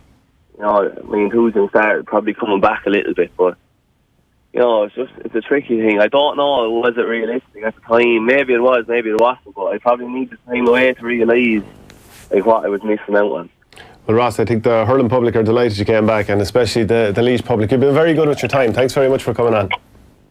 My enthusiasm started probably coming back a little bit, but it's a tricky thing. I don't know, was it realistic at the time? Maybe it was, maybe it wasn't, but I probably needed time away to realise what I was missing out on. Well, Ross, I think the hurling public are delighted you came back, and especially the Laois public. You've been very good with your time. Thanks very much for coming on.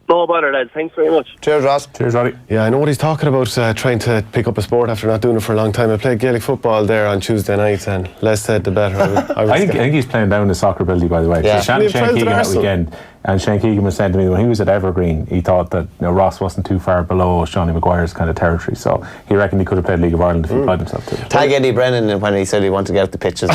No bother, lads. Thanks very much. Cheers, Ross. Cheers, Roddy. Yeah, I know what he's talking about, trying to pick up a sport after not doing it for a long time. I played Gaelic football there on Tuesday nights, and less said the better. I think he's playing down the soccer ability, by the way. Yeah. So Shane Keegan that weekend, and Shane Keegan was saying to me when he was at Evergreen, he thought that Ross wasn't too far below Seanie Maguire's kind of territory, so he reckoned he could have played League of Ireland if he applied himself to it. Tag Eddie Brennan when he said he wanted to get out the pitches.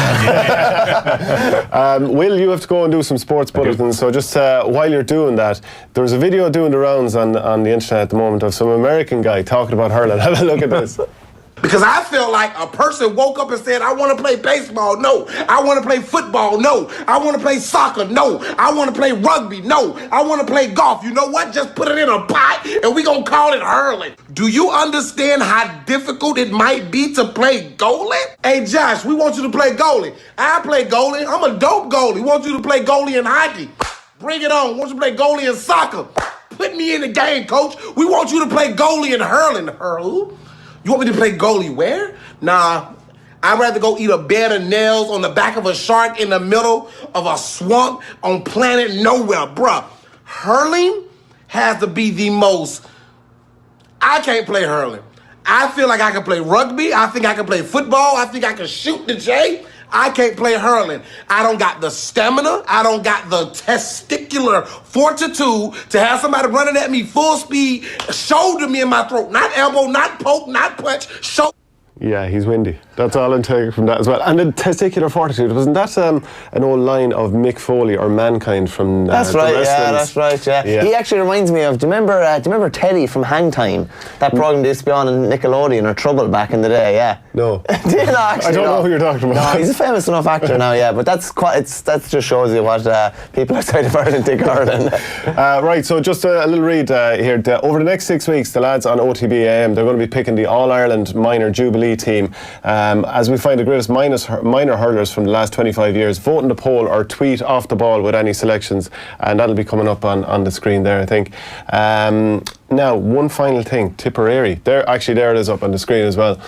Will, you have to go and do some sports bulletins, so just while you're doing that, there's a video doing the rounds on the internet at the moment of some American guy talking about hurling. Have a look at this. Because I feel like a person woke up and said, I want to play baseball. No. I want to play football. No. I want to play soccer. No. I want to play rugby. No. I want to play golf. You know what? Just put it in a pot and we going to call it hurling. Do you understand how difficult it might be to play goalie? Hey, Josh, we want you to play goalie. I play goalie. I'm a dope goalie. We want you to play goalie in hockey. Bring it on. We want you to play goalie in soccer. Put me in the game, coach. We want you to play goalie in hurling. Hurl? You want me to play goalie where? Nah, I'd rather go eat a bed of nails on the back of a shark in the middle of a swamp on planet nowhere, bruh. Hurling has to be the most... I can't play hurling. I feel like I can play rugby. I think I can play football. I think I can shoot the J. I can't play hurling. I don't got the stamina. I don't got the testicular fortitude to have somebody running at me full speed, shoulder me in my throat. Not elbow, not poke, not punch, shoulder. Yeah, he's windy. That's all I'm taking from that as well. And the testicular fortitude, wasn't that an old line of Mick Foley or Mankind from That's right, yeah, that's right, yeah. He actually reminds me of, do you remember Teddy from Hang Time? That programme that used to be on in Nickelodeon or Trouble back in the day, yeah. No. Do you know, actually, I don't know who you're talking about. No, he's a famous enough actor now, yeah, but that just shows you what people outside of Ireland think Ireland. Right, so just a little read here. Over the next 6 weeks, the lads on OTB AM, they're going to be picking the All-Ireland Minor Jubilee team. As we find the greatest minor hurlers from the last 25 years, vote in the poll or tweet off the ball with any selections, and that'll be coming up on the screen there, I think. Now, one final thing, Tipperary. There it is up on the screen as well.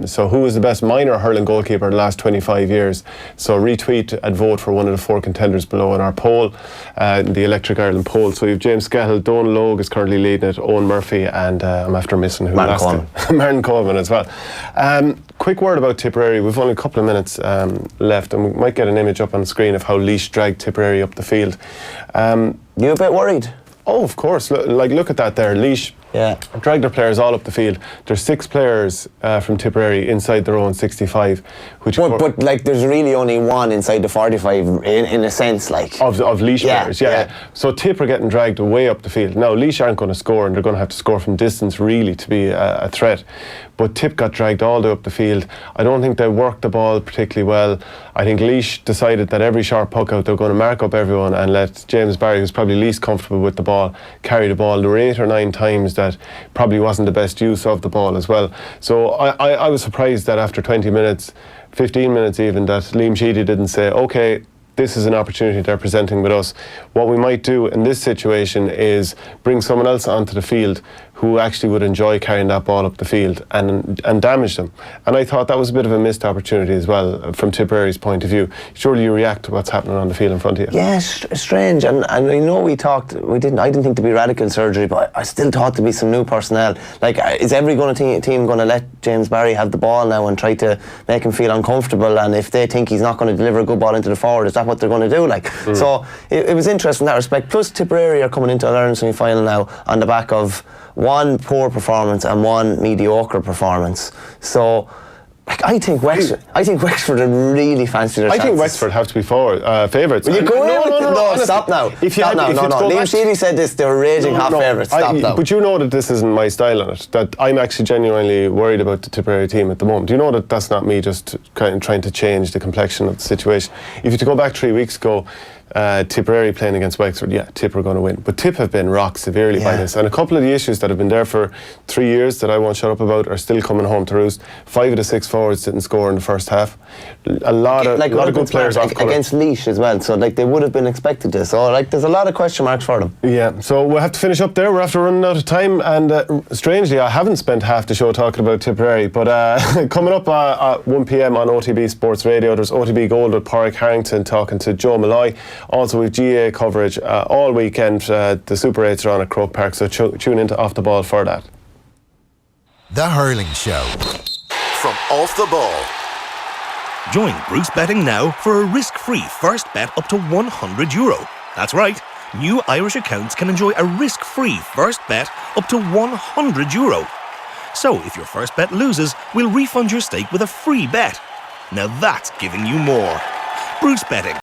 So who is the best minor hurling goalkeeper the last 25 years? So retweet and vote for one of the 4 contenders below in our poll, the Electric Ireland poll. So you have James Scahill, Donal Logue is currently leading it, Owen Murphy, and I'm after missing who Martin last Coleman. Martin Coleman as well. Quick word about Tipperary. We've only a couple of minutes left, and we might get an image up on the screen of how Laois dragged Tipperary up the field. You a bit worried? Oh, of course. Look at that there. Laois dragged their players all up the field. There's 6 players from Tipperary inside their own 65. But like, there's really only one inside the 45 in a sense, like. Of Laois players, yeah. So Tip are getting dragged way up the field. Now, Laois aren't going to score, and they're going to have to score from distance, really, to be a threat. But Tip got dragged all the way up the field. I don't think they worked the ball particularly well. I think Laois decided that every sharp puck out, they're going to mark up everyone and let James Barry, who's probably least comfortable with the ball, carry the ball. There were 8 or 9 times that probably wasn't the best use of the ball as well. So I was surprised that after 20 minutes, 15 minutes even, that Liam Sheedy didn't say, okay, this is an opportunity they're presenting with us. What we might do in this situation is bring someone else onto the field who actually would enjoy carrying that ball up the field and damage them. And I thought that was a bit of a missed opportunity as well from Tipperary's point of view. Surely you react to what's happening on the field in front of you. Yeah, strange. And I know I didn't think to be radical surgery, but I still thought to be some new personnel. Like, is every team going to let James Barry have the ball now and try to make him feel uncomfortable? And if they think he's not going to deliver a good ball into the forward, is that what they're going to do? Like, so it was interesting in that respect. Plus, Tipperary are coming into an Ireland semi-final now on the back of one poor performance and one mediocre performance. So, like, I think Wexford are really fancy their chances. I think Wexford have to be favourites. Will you go in with No, stop now. Liam Sheedy said this, they were raging half favourites. Stop now. But you know that this isn't my style on it. That I'm actually genuinely worried about the Tipperary team at the moment. You know that that's not me just kind of trying to change the complexion of the situation. If you to go back 3 weeks ago, Tipperary playing against Wexford, Tip are going to win. But Tip have been rocked severely by this. And a couple of the issues that have been there for 3 years that I won't shut up about are still coming home to roost. 5 of the 6 forwards didn't score in the first half. A lot of good players off colour. Against Laois as well, so like they would have been expected to. So like there's a lot of question marks for them. Yeah, so we'll have to finish up there. We're after running out of time, and strangely I haven't spent half the show talking about Tipperary, but coming up at 1 p.m. on OTB Sports Radio, there's OTB Gold with Pádraig Harrington talking to Joe Malloy. Also with GA coverage all weekend. The Super 8s are on at Croke Park, so tune into Off the Ball for that. The Hurling Show from Off the Ball. Join Bruce Betting now for a risk-free first bet up to €100. That's right. New Irish accounts can enjoy a risk-free first bet up to €100. So if your first bet loses, we'll refund your stake with a free bet. Now that's giving you more. Bruce Betting.